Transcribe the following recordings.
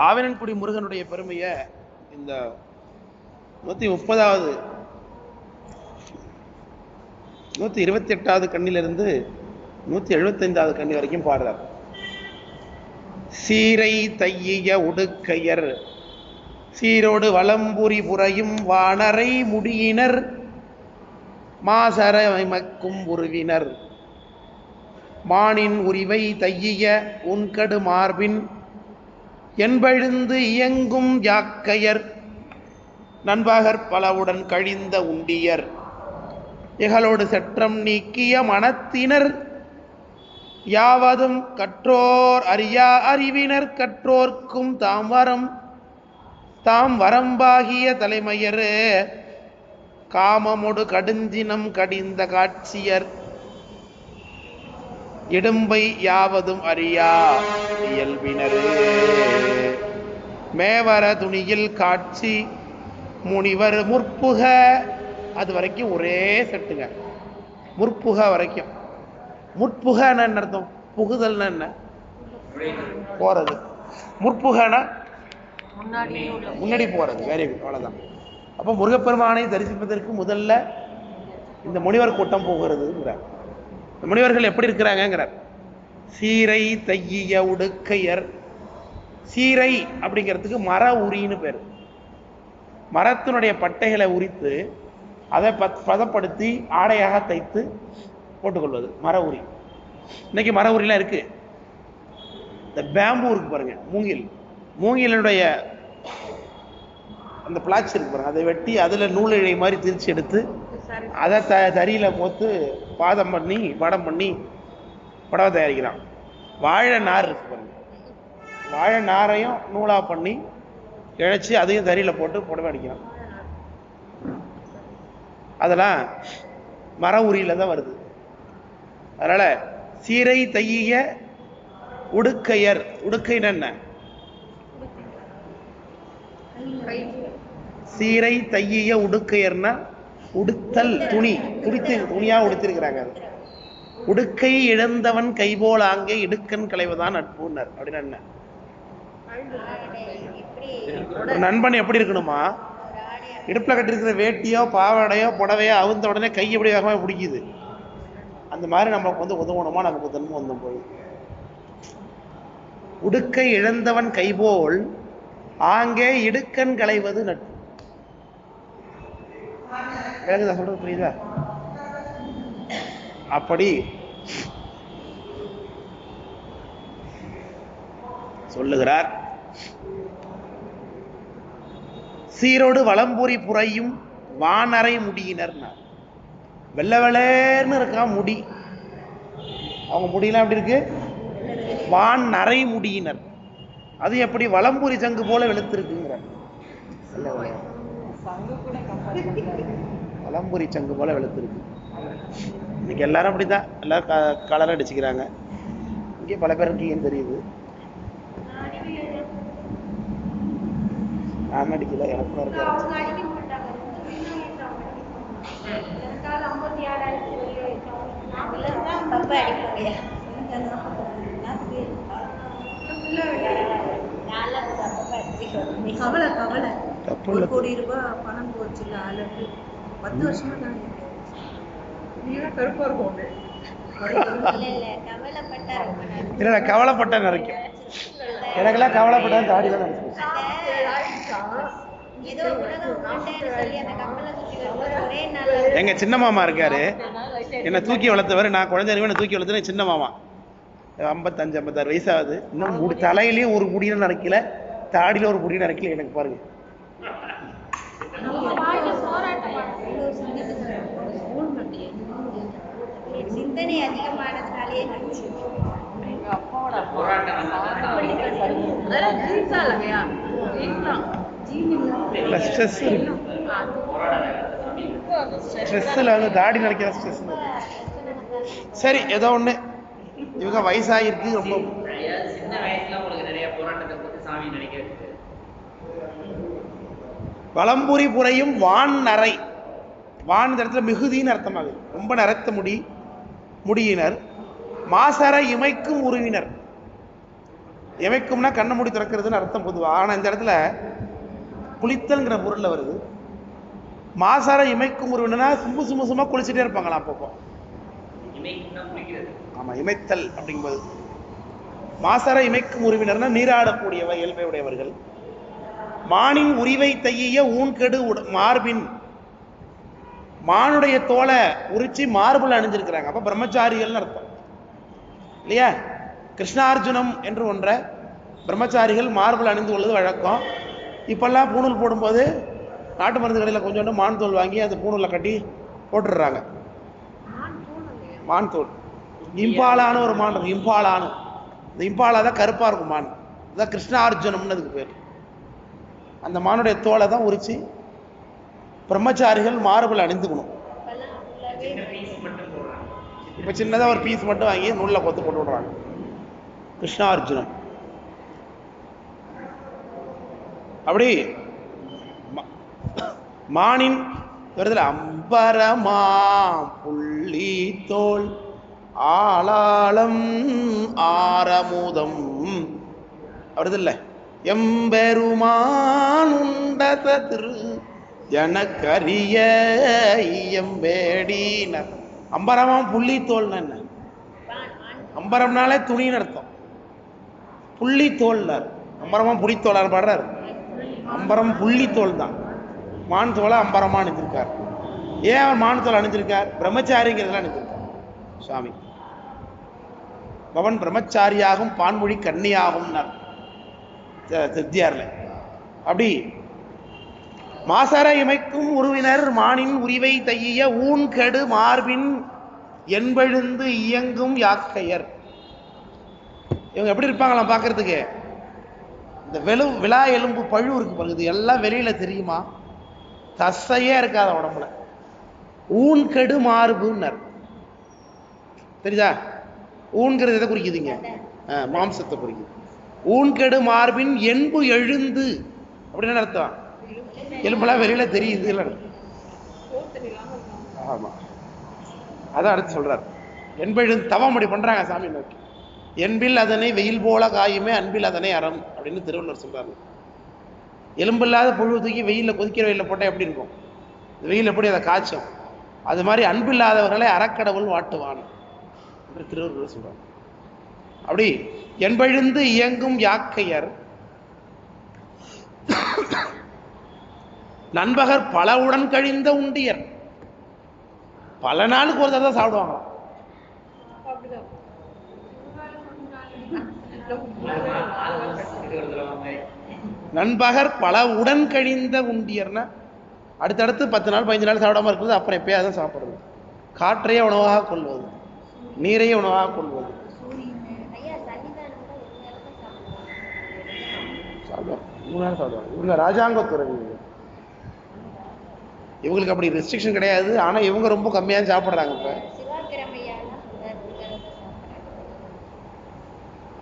ஆவினன்குடி முருகனுடைய பெருமையை இந்த 130வது 128வது கண்ணிலிருந்து 175வது கண்ணி வரைக்கும் பாடுறார். சீரை தையிய உடுக்கையர் சீரோடு வலம்புரி புரையும் வானரை முடியினர் மாசர மக்கும் உருவினர் மானின் உரிவை தையிய உன்கடு மார்பின் என்பழுந்து இயங்கும் யாக்கையர் நண்பகர் பலவுடன் கழிந்த உண்டியர் இகலோடு செற்றம் நீக்கிய மனத்தினர் யாவதும் கற்றோர் அறியா அறிவினர் கற்றோர்க்கும் தாம் வரம்பாகிய தலைமையர் காமமொடு கடுஞ்சினம் கடிந்த காட்சியர் இடும்பை யாவதும் அறியா இயல்பினர் மேவர துணியில் காட்சி முனிவர் முற்புக. அது வரைக்கும் ஒரே செட்டுங்க, முற்புக வரைக்கும். முற்புகன்னு என்ன அர்த்தம்? புகுதல்னா என்ன? போறது. முற்புகனா முன்னாடி போறது. வெரி குட், அவ்வளவுதான். அப்போ முருகப்பெருமானை தரிசிப்பதற்கு முதல்ல இந்த முனிவர் கூட்டம் போகிறதுங்கிறார். முனிவர்கள் எப்படி இருக்கிறாங்கிறார். சீரை தையிய உடுக்கையர். சீரை அப்படிங்கிறதுக்கு மர உரின்னு பேர். மரத்தினுடைய பட்டைகளை உரித்து அதை பதப்படுத்தி ஆடையாக தைத்து போட்டுக்கொள்வது மர உரி. இன்னைக்கு மர உரிலாம் இருக்கு. இந்த பேம்பு இருக்கு பாருங்க, மூங்கிலுடைய அந்த பிளாட்ச் இருக்கு பாருங்க, அதை வெட்டி அதில் நூல் இழை மாதிரி திரிச்சு எடுத்து அதை தறியில போத்து படம் பண்ணி புடவை தயாரிக்கிறான். வாழை நார் இருக்கு பாருங்க, வாழை நாரையும் நூலா பண்ணி இழைச்சி அதையும் தறியில போட்டு புடவை அடிக்கிறான். அதெல்லாம் மர உரியில தான் வருது. அதனால சீரை தையிய உடுக்கையர். உடுக்கைன்னு என்ன? சீரை தையிய உடுக்கையர்னா உடுத்தல், துணியா உடுத்திருக்கிறாங்க. உடுக்கை இழந்தவன் கைபோல் ஆங்கே இடுக்கன் களைவதான் நட்புன்னர். அப்படின்னு என்ன? நண்பன் எப்படி இருக்கணுமா? இடுப்புல கட்டிருக்கிற வேட்டியோ பாவாடையோ புடவையோ அவுந்த உடனே கை எப்படி வேகமாக பிடிக்குது, அந்த மாதிரி நமக்கு உதவணுமா? நமக்கு தன்மை வந்தோம் போய். உடுக்கை இழந்தவன் கைபோல் ஆங்கே இடுக்கன் களைவது நட்பு. விளங்குதா? சொல்றது புரியுதா? அப்படி சொல்லுகிறார். சீரோடு வலம்புரி புரையும் வானரை முடியினர். வெள்ள வெளேர்னு இருக்கா முடி. அவங்க முடியெல்லாம் எப்படி இருக்கு? வான் நரை முடியினர். அது எப்படி? வலம்புரி சங்கு போல வெளுத்திருக்குங்கிற. வலம்புரி சங்கு போல வெளுத்திருக்கு. இன்னைக்கு எல்லாரும் அப்படித்தான், எல்லாரும் கலர் அடிச்சுக்கிறாங்க. இங்கே பல பேர் இருக்கீங்கன்னு தெரியுது. நான் அடிக்கல, எனக்கு இருக்க. ₹1 கோடி பணம் போச்சு. 10 வருஷமா தான் கருப்பா இருக்கும். இல்ல கவலைப்பட்ட நிறைக்கும். எனக்கெல்லாம் கவலைப்பட்ட தாடிதான் நினைச்சு. எங்க சின்ன மாமா இருக்காரு, என்ன தூக்கி வளர்த்தவர். நான் குழந்தை தூக்கி வளர்த்தேன். சின்ன மாமா 55-56 வயசாகுது. இன்னும் தலையிலேயே ஒரு முடியும் நடக்கல, தாடியில ஒரு முடியும் நடக்கல. எனக்கு பாருங்க. சிந்தனை அதிகமானதுனாலே தாடி நினைக்கிற ஸ்ட்ரெஸ். சரி, ஏதோ ஒண்ணு. இவங்க வயசாயிருக்கு ரொம்ப. வலம்புரி புரையும் வான் நரை. வான் இந்த இடத்துல மிகுதின்னு அர்த்தமாகுது. ரொம்ப நரைத்த முடியினர். மாசர இமைக்கும் உருவினர். இமைக்கும்னா கண்ணை மூடி திறக்கிறதுன்னு அர்த்தம் பொதுவா. ஆனா இந்த இடத்துல குளித்தல்ங்கிற பொருள்ல வருது. மாசார இமைக்கும் உருவினா சும்மா குளிச்சுட்டே இருப்பாங்களா அப்பப்போ. ஆமா, இமைத்தல் அப்படிங்கும்போது மாசார இமைக்கும் உறவினர்னா நீராடக்கூடியவ இயல்பை உடையவர்கள். மானின் உரிவை தைய ஊன்கெடு மார்பின், மானுடைய தோலை உரிச்சு மார்பில் அணிஞ்சிருக்கிறாங்க. அப்ப பிரம்மச்சாரிகள்னு அர்த்தம் இல்லையா? கிருஷ்ணார்ஜுனம் என்று ஒன்ற பிரம்மச்சாரிகள் மார்பில் அணிந்து கொள்வது வழக்கம். இப்பெல்லாம் பூணூல் போடும்போது நாட்டு மருந்து கடையில் கொஞ்சோண்டு மான் தோல் வாங்கி அந்த பூணூலில் கட்டி போட்டுடுறாங்க. மான் தோல் இம்பாலான ஒரு மான் இருக்கும். இம்பாலானு, இந்த இம்பாலா தான் கருப்பாக இருக்கும் மான். அதுதான் கிருஷ்ணார்ஜுனம்னு அதுக்கு பேர். அந்த மானுடைய தோலை தான் உரிச்சு பிரம்மச்சாரிகள் மார்பில் அணிந்துக்கணும். இப்போ சின்னதாக ஒரு பீஸ் மட்டும் வாங்கி நூலில் கொத்து போட்டு விடுறாங்க. கிருஷ்ணார்ஜுனம். அப்படி மானின் வருதுல, அம்பரமா புள்ளி தோல் ஆளாளம் ஆரமுதம் வருது இல்ல, எம்பெருமான் உண்டத திரு எனக்கரிய எம்பேடினர். அம்பரமாம் புள்ளி தோல்னா என்ன? அம்பரம்னாலே துணின்னு அர்த்தம். புள்ளி தோல்னார். அம்பரமாம் புளித்தோலார் பாடுறார். அம்பரம் புள்ளி தோல் தான். மான் தோலை அம்பரமா அணிஞ்சிருக்கார். ஏன் அவர் மான் தோல் அணிஞ்சிருக்கார்? பிரம்மச்சாரிங்கிறதுலாம் அணிஞ்சிருக்கார் சுவாமி. பவன் பிரம்மச்சாரியாகும் பான்மொழி கன்னியாகும் திருத்தியார்ல. அப்படி மாசர இமைக்கும் உருவினர் மானின் உரிவை தைய ஊன்கெடு மார்பின் என்பெழுந்து இயங்கும் யாக்கையர். இவங்க எப்படி இருப்பாங்களாம் பார்க்கறதுக்கு? இந்த விழா எலும்பு பழு இருக்கு பாருங்க, இது எல்லாம் வெளியில தெரியுமா? தசையே இருக்காத உடம்புல. ஊன்கெடு மார்புன்னர் தெரியுதா? ஊன்கிறது எதை குறிக்குதுங்க? மாம்சத்தை குறிக்குது. ஊன்கெடு மார்பின் என்பு எழுந்து அப்படின்னு அர்த்தம். எலும்பெல்லாம் வெளியில தெரியுது. ஆமா, அதான் அடுத்து சொல்றாரு. என்பெழுந்து தவம் அப்படி பண்றாங்க சாமி நோக்கி. என்பில் அதனை வெயில் போல காயுமே அன்பில் அதனை அறம் அப்படின்னு திருவள்ளுவர் சொல்றாரு. எலும்பில்லாத புழு தூக்கி வெயில கொதிக்கிற வெயில போட்டா எப்படி இருக்கும்? வெயில் எப்படி அதை காய்ச்சும், அது மாதிரி அன்பில்லாதவர்களை அறக்கடவுள் வாட்டுவான் என்று திருவள்ளுவர் சொல்றார். அப்படி என்பெழுந்து இயங்கும் யாக்கையர் நண்பகர் பலவுடன் கழிந்த உண்டியர். பல நாளுக்கு ஒரு தடவை தான் சாப்பிடுவாங்க. நண்பகர் பல உடன் கழிந்த உண்டியர்னா அடுத்தடுத்து 10 நாள் 15 நாள் சாப்பிடாம இருக்கிறது. அப்புறம் எப்பயாவது தான் சாப்பிடுறது. காற்றையே உணவாக கொள்வது, நீரையே உணவாக கொள்வது. சாப்பிடுவாங்க. இவங்க ராஜாங்க துறவிகள். இவங்களுக்கு அப்படி ரெஸ்ட்ரிக்ஷன் கிடையாது. ஆனா இவங்க ரொம்ப கம்மியாக சாப்பிடுறாங்க. இப்ப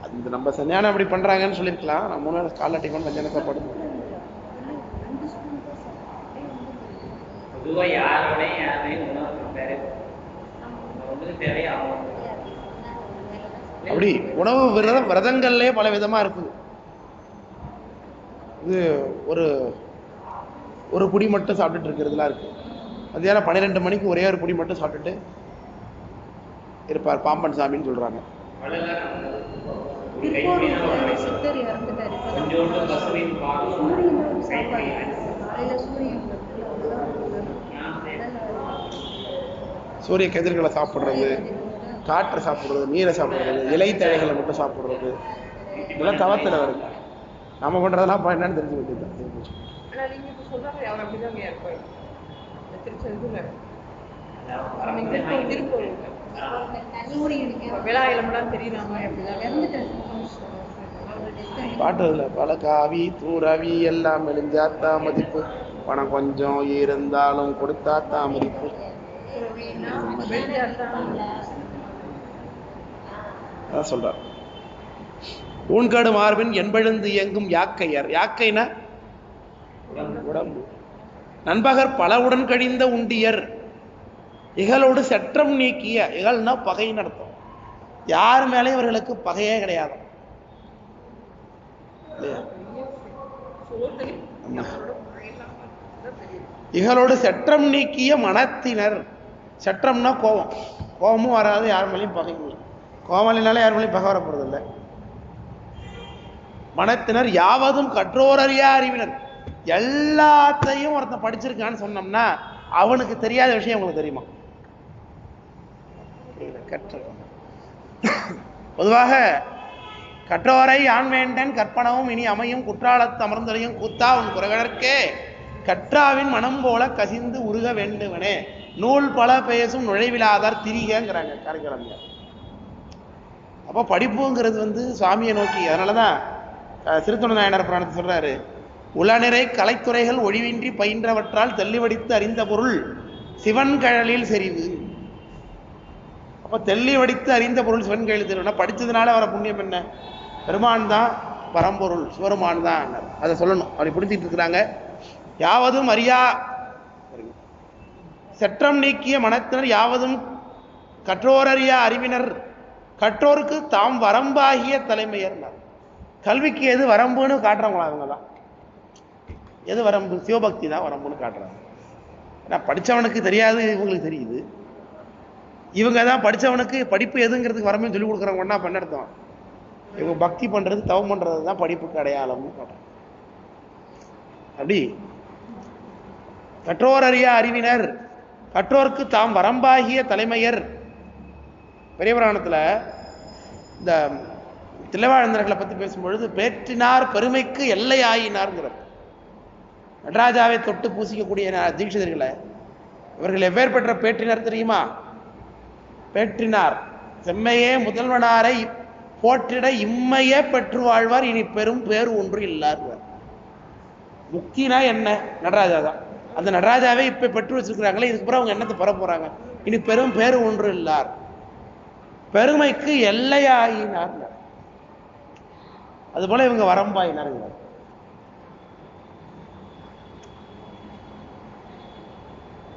அந்த நம்ம சன்னியானம் அப்படி பண்றாங்கன்னு சொல்லியிருக்கலாம். நான் 3 நாள் காலை டிஃபன் மத்தியானம் சாப்பாடு. அப்படி உணவு விரதங்கள்லயே பல விதமா இருக்குது. இது ஒரு புடி மட்டும் சாப்பிட்டுட்டு இருக்கிறதுலாம் இருக்கு. மத்தியானம் 12 மணிக்கு ஒரே ஒரு புடி மட்டும் சாப்பிட்டுட்டு இருப்பார். பாம்பன் சாமின்னு சொல்றாங்க. சூரிய கதிர்களை சாப்பிடுறது, காற்றை சாப்பிடுறது, நீரை சாப்பிடுறது, இலை தழைகளை மட்டும் சாப்பிடுறது, இதெல்லாம் தவத்துல வருது. நம்ம பண்றதெல்லாம் என்னன்னு தெரிஞ்சு வச்சுருக்கேன். பாட்டுல பல காவி தூரவி எல்லாம் மெலிஞ்சாத்தா மதிப்பு, பணம் கொஞ்சம் இருந்தாலும் கொடுத்தாத்தா மதிப்பு. அதான் சொல்றார். ஊன்காடு மார்பின் என்பெழுந்து இயங்கும் யாக்கையர். யாக்கைனா உடம்பு. நண்பகர் பலவுடன் கழிந்த உண்டியர். இகலோடு செற்றம் நீக்கிய. இகல்னா பகைன்னு அர்த்தம். யார் மேலே இவர்களுக்கு பகையே கிடையாது. இகலோடு செற்றம் நீக்கிய மனத்தினர். செற்றம்னா கோபம். கோபமும் வராது, யார் மேலேயும் பகையும் இல்லை. கோபம் இல்லைனாலும் யார் மேலேயும் பகை வரப்போறது இல்லை. மனத்தினர் யாவதும் கற்றோரறியா அறிவினர். எல்லாத்தையும் ஒருத்தன் படிச்சிருக்கான்னு சொன்னோம்னா அவனுக்கு தெரியாத விஷயம் உங்களுக்கு தெரியுமா? பொதுவாக கற்றோரை யான் வேண்டன் கற்பனவும் இனி அமையும் குற்றாலத்து அமர்ந்தலையும் கூத்தா உன் குறைகளற்கே கற்றாவின் மனம் போல கசிந்து உருக வேண்டுவனே நூல் பல பேசும் நுழைவிலாதார் திரிகங்கிறாங்க கரைக்கிழமையா. அப்போ படிப்புங்கிறது சுவாமியை நோக்கி. அதனாலதான் திருத்தொண்ட நாயனார் புராணத்தை சொல்றாரு, உளநிறை கலைத்துறைகள் ஒழிவின்றி பயின்றவற்றால் தெல்லிவடித்து அறிந்த பொருள் சிவன் கழலில் செறிவு. அப்ப தெள்ளி வடித்து அறிந்த பொருள் சிவன் கழலில் செறிவுனா படிச்சதுனால வர புண்ணியம் என்ன? பெருமான் தான் பரம்பொருள், சிவருமான் தான். அதை சொல்லணும். அப்படி பிடிச்சிட்டு இருக்கிறாங்க. யாவதும் அறியா செற்றம் நீக்கிய மனத்தினர் யாவதும் கற்றோரறியா அறிவினர் கற்றோருக்கு தாம் வரம்பாகிய தலைமையர். கல்விக்கு எது வரம்புன்னு காட்டுறவங்களா அவங்க தான். எது வரம்பு? சிவபக்தி தான் வரம்புன்னு காட்டுறாங்க. ஏன்னா படித்தவனுக்கு தெரியாது, இவங்களுக்கு தெரியுது. இவங்க தான் படித்தவனுக்கு படிப்பு எதுங்கிறதுக்கு வரம்புன்னு சொல்லி கொடுக்குறவங்கன்னா பண்ண அர்த்தம். இவங்க பக்தி பண்ணுறது தவம் பண்ணுறது தான் படிப்புக்கு அடையாளம்னு காட்டுறாங்க. அப்படி கற்றோர் அறியா அறிவினர் கற்றோருக்கு தாம் வரம்பாகிய தலைமையர். பெரிய புராணத்தில் இந்த தில்லைவாழ்ந்தர்களை பற்றி பேசும்பொழுது பேற்றினார் பெருமைக்கு எல்லை ஆயினார்ங்கிறார். நடராஜாவை தொட்டு பூசிக்கக்கூடிய தீட்சிதர்களை இவர்கள் எவ்வேறு பெற்ற பேற்றினார் தெரியுமா? பேற்றினார் செம்மையே முதல்வனாரை போற்றிட இம்மையே பெற்று வாழ்வார் இனி பெரும் பேரு ஒன்று இல்லார். முக்தினா என்ன? நடராஜா தான். அந்த நடராஜாவே இப்ப பெற்று வச்சிருக்கிறாங்களே, இதுக்கப்புறம் அவங்க என்னத்தை பெற போறாங்க? இனி பெரும் பேரு ஒன்று இல்லார், பெருமைக்கு எல்லையாயினார். அதுபோல இவங்க வரம்பாயினார்.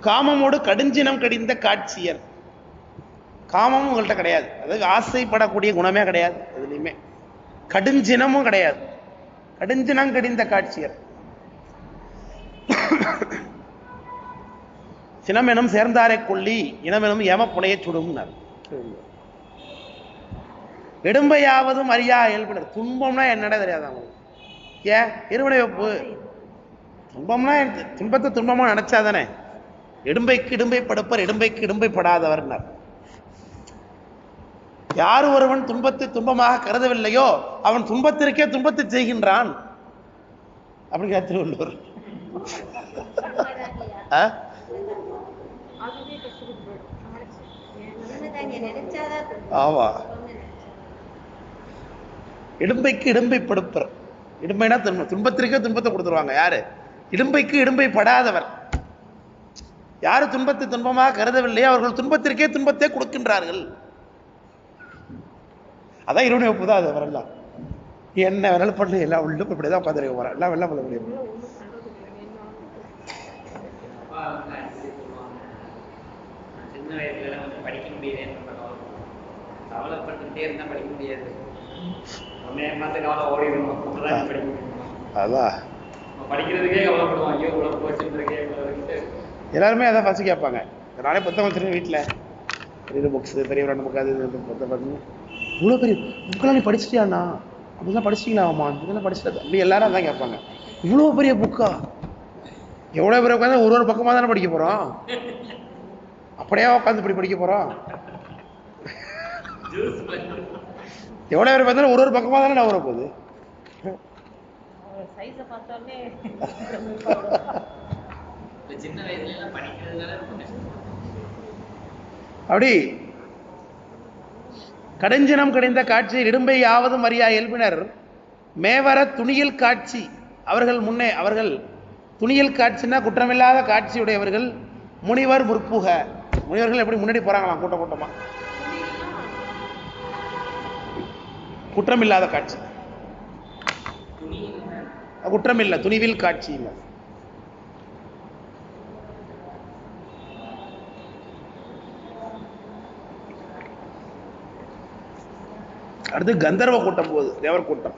காமமோடு கடுஞ்சினம் கடிந்த காட்சியர். காமமும் உங்கள்கிட்ட கிடையாது, அதாவது ஆசைப்படக்கூடிய குணமே கிடையாது எதுலையுமே. கடுஞ்சினமும் கிடையாது. கடுஞ்சினம் கடிந்த காட்சியர். சினமெனும் சேர்ந்தாரை கொள்ளி இனமெனும் ஏம புனைய சுடும்னார். இடும்பையாவதும் அறியா இயல்பினர். துன்பம்னா என்னடா தெரியாது அவங்களுக்கு. ஏன் இருவினை வைப்பு? துன்பம்னா துன்பத்தை துன்பமா நினைச்சாதானே. இடும்பைக்கு இடும்பை படுப்பர் இடும்பைக்கு இடும்பை படாதவர்னார். யார் ஒருவன் துன்பத்தை துன்பமாக கருதவில்லையோ அவன் துன்பத்திற்கே துன்பத்தை செய்கின்றான் அப்படிங்கிற திருவள்ளுவர். ஆமா, இடும்பைக்கு இடும்பை படுப்பர். இடும்பைனா துன்பத்திற்கே துன்பத்தை கொடுத்துருவாங்க. யாரு? இடும்பைக்கு இடும்பை படாதவர். யாரு துன்பத்தை துன்பமாக கருதவில்லையோ அவர்கள் துன்பத்திற்கே துன்பத்தை கொடுக்கின்றார்கள். அதான் இருவினை ஒப்பு தான். அது வரலாம் என்ன வேணாலும் பண்ணு, எல்லாம் உள்ள இப்படிதான் உட்காந்துருக்க போறேன், எல்லாம் வெள்ளம் பண்ண முடியும். சின்ன வயசுல படிக்க முடியாது, கவலைப்பட்டுட்டே இருந்தா படிக்க முடியாது. அதான் படிக்கிறதுக்கே கவலைப்படுவான். ஐயோ உழப்பு போச்சுருக்கே. எல்லாருமே அதான் ஃபர்ஸ்ட் கேட்பாங்க. நானே புத்தகம் வச்சிருக்கேன் வீட்டில், பெரிய புக்ஸ், பெரிய ரெண்டு புக். அது புத்தகம் இவ்வளோ பெரிய புக்கெல்லாம் நீ படிச்சிட்டியாண்ணா? அப்படிலாம் படிச்சிட்டீங்களாம்மா? இதெல்லாம் படிச்சிட்டா? அப்படி எல்லாரும் அதான் கேட்பாங்க. இவ்வளோ பெரிய புக்கா? எவ்வளோ பெரிய உட்காந்து ஒரு பக்கமாக தானே படிக்க போகிறோம்? அப்படியே உட்காந்து இப்படி படிக்க போகிறோம்? எவ்வளோ பேர் பார்த்தாலும் ஒரு பக்கமாக தானே நான் வரப்போகுது. அப்படி கடுஞ்சினம் கடிந்த காட்சியில் இடும்பை யாவதும் அறியா இயல்பினர் மேவர துணியில் காட்சி. அவர்கள் முன்னே அவர்கள் துணியில் காட்சின்னா குற்றமில்லாத காட்சியுடையவர்கள். முனிவர் முற்புக. முனிவர்கள் எப்படி முன்னாடி போறாங்களாம் கூட்ட கூட்டமா. குற்றமில்லாத காட்சி, குற்றமில்லை, துணிவில் காட்சி இல்லை. அடுத்து கந்தர்வ கூட்டம் போகுது, தேவர் கூட்டம்.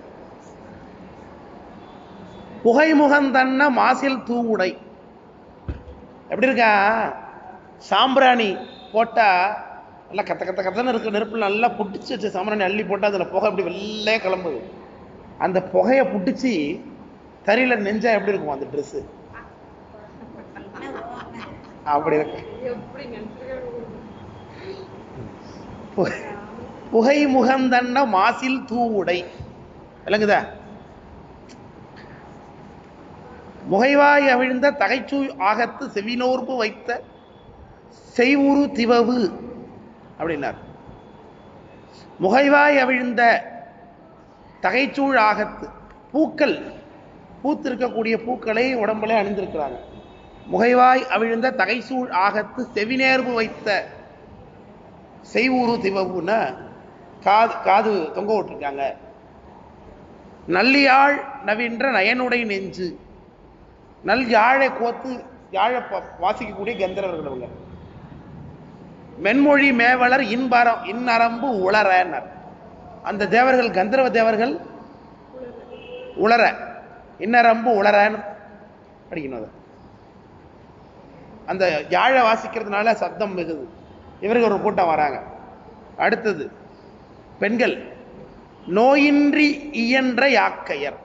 புகைமுகந்தன்ன மாசில் தூவுடை. எப்படி இருக்கா? சாம்பிராணி போட்டா நல்லா கத்த கத்த கத்தன்னு இருக்கு, நெருப்புல நல்லா புட்டிச்சு வச்சு சாம்பிராணி அள்ளி போட்டா அதுல புகை அப்படி வெள்ளையே கிளம்புது. அந்த புகையை புட்டிச்சு தறியில நெஞ்சா எப்படி இருக்கும் அந்த ட்ரெஸ்? அப்படி இருக்கு. புகை முகந்தன்ன மாசில் தூவுடை. விளங்குதா? முகைவாய் அவிழ்ந்த தகைச்சூய் ஆகத்து செவினோர்பு வைத்த செய்வுரு திவவு அப்படின்னார். முகைவாய் அவிழ்ந்த தகைச்சூழ் ஆகத்து, பூக்கள் பூத்திருக்கக்கூடிய பூக்களை உடம்புல அணிந்திருக்கிறாங்க. முகைவாய் அவிழ்ந்த தகைச்சூழ் ஆகத்து செவினேர்பு வைத்த செய்வுரு திவவுன்னா காது தொங்க விட்டுருக்காங்க. நல்லியாழ் நவின்ற நயனுடை நெஞ்சு, நல் யாழை கோத்து யாழை வாசிக்கக்கூடிய கந்தர்வர்கள் அவங்க. மென்மொழி மேவலர் இன்னரம்பு உளரனர். அந்த தேவர்கள் கந்தர்வ தேவர்கள் உளர, இன்னரம்பு உளரன்னு படிக்கணும். அது அந்த யாழை வாசிக்கிறதுனால சப்தம் மிகுது. இவர்கள் ஒரு கூட்டம் வராங்க. அடுத்தது பெண்கள், நோயின்றி இயன்ற யாக்கையர்.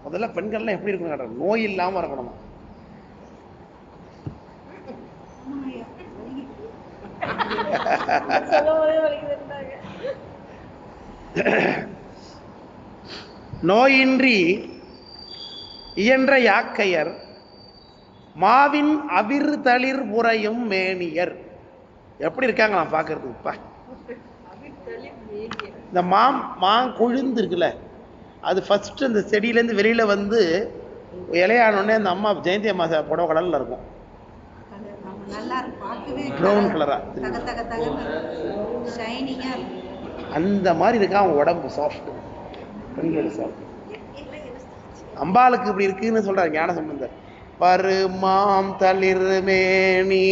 முதல்ல பெண்கள்லாம் எப்படி இருக்கணும்? நோய் இல்லாம இருக்கணும். நோயின்றி இயன்ற யாக்கையர் மாவின் அவிர் தளிர் புரையும் மேனியர். எப்படி இருக்காங்க நான் பார்க்கறதுக்கு? இந்த கொழுந்து இருக்குல்ல, அது ஃபர்ஸ்ட் அந்த செடியிலேருந்து வெளியில வந்து இலையானோடனே அந்த அம்மா ஜெயந்தி அம்மா புடவை கலர்ல இருக்கும், ப்ரௌன் கலரா, அந்த மாதிரி இருக்கா அவங்க உடம்பு. சாஃப்ட், பெண்களோட சாஃப்ட். அம்பாளுக்கு இப்படி இருக்குன்னு சொல்றாரு ஞான சம்பந்தர். பருமாம் தளிர் மேனி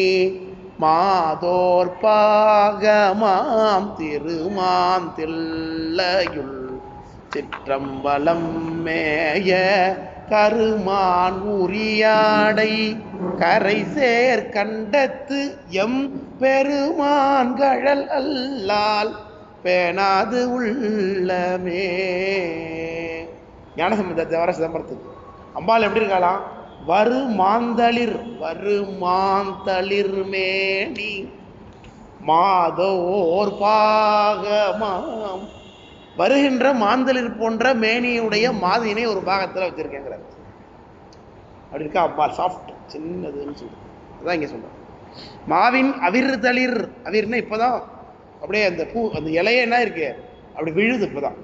மாதோர் பாகமாம் திருமாம் தில்லையுள் சிற்றம்பலம் மேய கருமான் உரியாடை கரை சேர் கண்டத்து எம் பெருமான்கழல் அல்லால் பேணாது உள்ளமே. ஞானசம்பந்த தேவர சிதம்பரத்துக்கு அம்பாள் எப்படி இருக்காளாம்? வருமாந்தளிர் மேனி மாதோர் பாகமாம். வருகின்ற மாந்தளிர் போன்ற மேனியுடைய மாதினை ஒரு பாகத்தில் வச்சிருக்கேங்கிறார். அப்படி இருக்கா அம்பாள். சாஃப்ட், சின்னதுன்னு சொல்றேன். அதான் இங்க சொல்றேன். மாவின் அவிர் தளிர், அவிர்னா இப்பதான் அப்படியே அந்த பூ அந்த இலைய என்ன இருக்கு அப்படி விழுது இப்பதான்.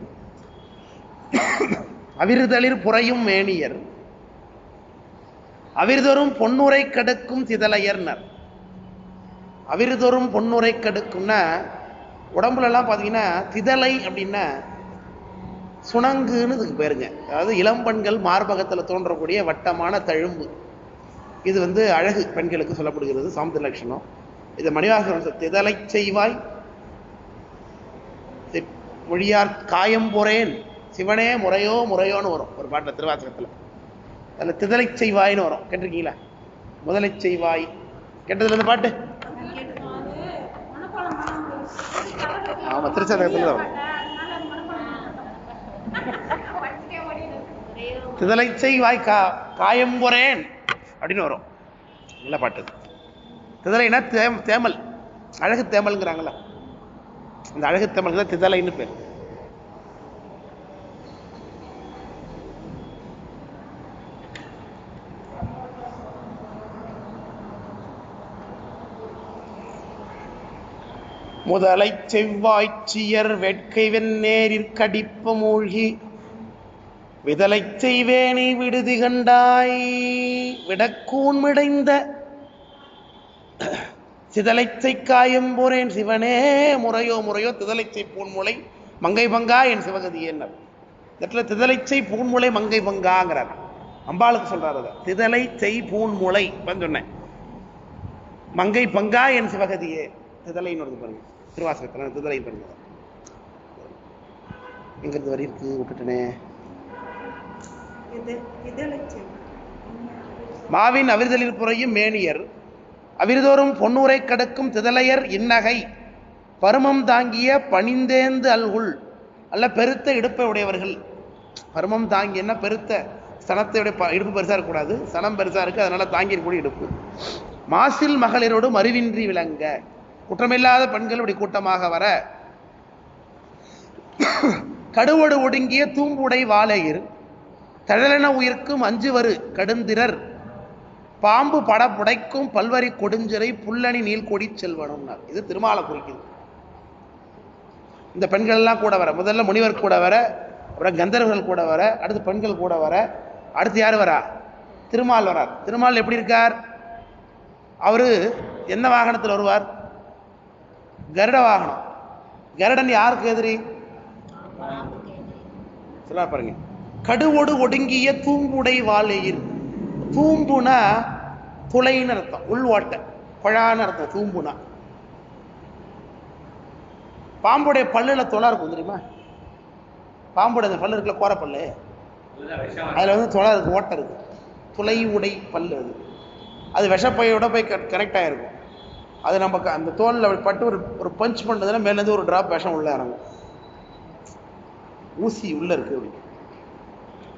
அவிர்தளிர் புறையும் மேனியர் அவிர்தொரும் பொன்னுரை கடுக்கும் திதலையர்னர். அவிர்தொரும் பொன்னுரை கடுக்கும்னா உடம்புல எல்லாம் பாத்தீங்கன்னா திதலை அப்படின்னா சுணங்குன்னு இதுக்கு பேருங்க. அதாவது இளம்பெண்கள் மார்பகத்துல தோன்றக்கூடிய வட்டமான தழும்பு. இது வந்து அழகு பெண்களுக்கு சொல்லப்படுகிறது, சாந்த லட்சணம். இது மணிவாசகர் திதலை செய்வாய் மொழியார் காயம் பொறேன் சிவனே முறையோ முறையோன்னு வரும் ஒரு பாட்டுல திருவாசகத்துல. அதுல திதலை செய்வாய்னு வரும், கேட்டிருக்கீங்களா? முதலை செய்வாய் கேட்டதுல இந்த பாட்டு. ஆமா, திருச்சதகத்துல வரும். திதலை செய்வாய் காயம் பொறேன் அப்படின்னு வரும். நல்ல பாட்டு. திதலைனா தேமல், அழகு தேமல்ங்கிறாங்களா, அந்த அழகு தேமலுக்கு தான் திதலைன்னு பேர். முதலை செவ்வாய்ச்சியர் வேட்கை வெந்நேரிற் கடிப்ப மூழ்கி விதலை செய்வேனை விடுதி கண்டாய் விடக்கூன் மிடைந்த சிதலைச்சை காயம் போறேன் சிவனே முறையோ முறையோ திதலைச்சை பூன்முளை மங்கை பங்கா என் சிவகதி என்ன. இடத்துல திதலைச்சை பூன்முளை மங்கை பங்காங்கிறார். அம்பாளுக்கு சொல்றாரு அதை. திதலை செய் பூன்முளை சொன்னேன், மங்கை பங்கா என் சிவகதியே. திதலைன்னு வருது பாருங்க திருவாசகத்துல. திதலை பாருங்க எங்கிறது வரி இருக்கு, விட்டுட்டனே. மாவின் அவிர்தலில் புறையும் மேனியர் அவிர்தோறும் பொன்னூரை கடக்கும் திதலையர் இன்னகை பருமம் தாங்கிய பணிந்தேந்து அல்குள் அல்ல பெருத்த இடுப்பை உடையவர்கள். பருமம் தாங்கியன்னா பெருத்த சனத்தையுடைய இடுப்பு பெருசா இருக்கக்கூடாது, சனம் பெருசா இருக்கு, அதனால தாங்கியிருக்கூடிய இடுப்பு. மாசில் மகளிரோடு மறிவின்றி விளங்க, குற்றமில்லாத பெண்கள் இப்படி கூட்டமாக வர கடுவடு ஒடுங்கிய தூம்புடை வாழையர் தழலென உயிர்க்கும் அஞ்சுவரு கடுந்திரர் பாம்பு பட புடைக்கும் பல்வரி கொடுஞ்சிறை புல்லணி நீள்கொடி செல்வனும்னார். இது திருமாலை குறிக்குது. இந்த பெண்கள் எல்லாம் கூட வர, முதல்ல முனிவர் கூட வர, அப்புறம் கந்தர்வர்கள் கூட வர, அடுத்து பெண்கள் கூட வர, அடுத்து யார் வரா? திருமால் வரார். திருமால் எப்படி இருக்கார்? அவரு என்ன வாகனத்தில் வருவார்? கருட வாகனம். கருடன் யாருக்கு எதிரி? சொல்ல பாருங்க. கடுவோடு ஒடுங்கிய தூம்புடை வாழையில். தூம்புனா துளைன்னு அர்த்தம், உள்வாட்டை குழான்னு அர்த்தம். தூம்புனா பாம்புடைய பல்லுல தொலை இருக்கும் தெரியுமா? பாம்புடைய அந்த பல்லு இருக்குல்ல, கோர பல்லு, அதுல வந்து தொலை இருக்கு, ஓட்டை இருக்கு, துளை உடை பல்லு. அது விஷப்பையோட போய் கனெக்ட் ஆகிருக்கும். அது நம்ம அந்த தோலில் பட்டு ஒரு பஞ்ச் பண்ணுறதுன்னா மேலேருந்து ஒரு ட்ராப் விஷம் உள்ள இறங்கும். ஊசி உள்ள இருக்கு அப்படி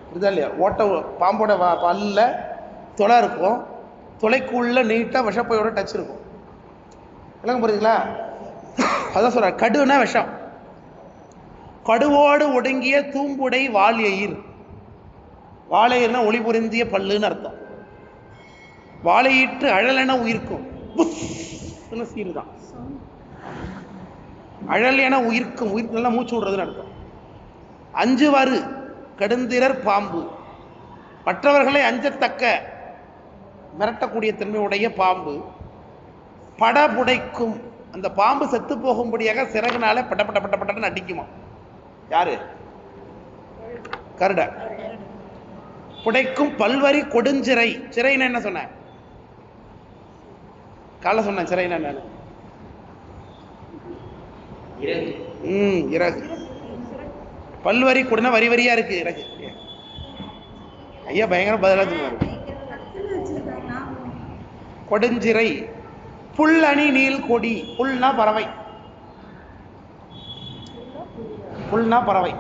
இருக்குதா இல்லையா? ஓட்ட பாம்போட பல்ல தொலை இருக்கும், தொலைக்குள்ள நீட்டாக விஷப்பையோட டச் இருக்கும். விளங்க புரியுதுங்களா? அதான் சொல்ற, கடுனா விஷம். கடுவோடு ஒடுங்கிய தூம்புடை வாழையீர். வாழையர்னா ஒளி புரிந்திய பல்லுன்னு அர்த்தம். வாழையிட்டு அழலென உயிர்க்கும், சீருதான். அழல் என உயிர்க்கும், உயிர் நல்லா மூச்சு விடுறதுன்னு அர்த்தம். அஞ்சுவாறு கடுந்திரர் பாம்பு, மற்றவர்களை அஞ்சத்தக்க மிரட்டக்கூடிய தன்மையுடைய பாம்பு. படபுடைக்கும், அந்த பாம்பு செத்து போகும்படியாக சிறகுனால பட்ட பட்ட பட்ட பட்டன்னு அடிக்குமா. யாரு? கருட. புடைக்கும் பல்வரி கொடுஞ்சிறை. சிறைன்னு என்ன சொன்ன? காலை சொன்ன சிறைன்னு என்ன? இறகு. பல்வரி கொடுனா வரி வரியா இருக்கு இறகு. ஐயா பயங்கர பதிலா சொல்லுவாரு. கொடுஞ்சிறை. புல்லணி நீள் கொடி. புல்னா பறவை, புல்னா பறவை,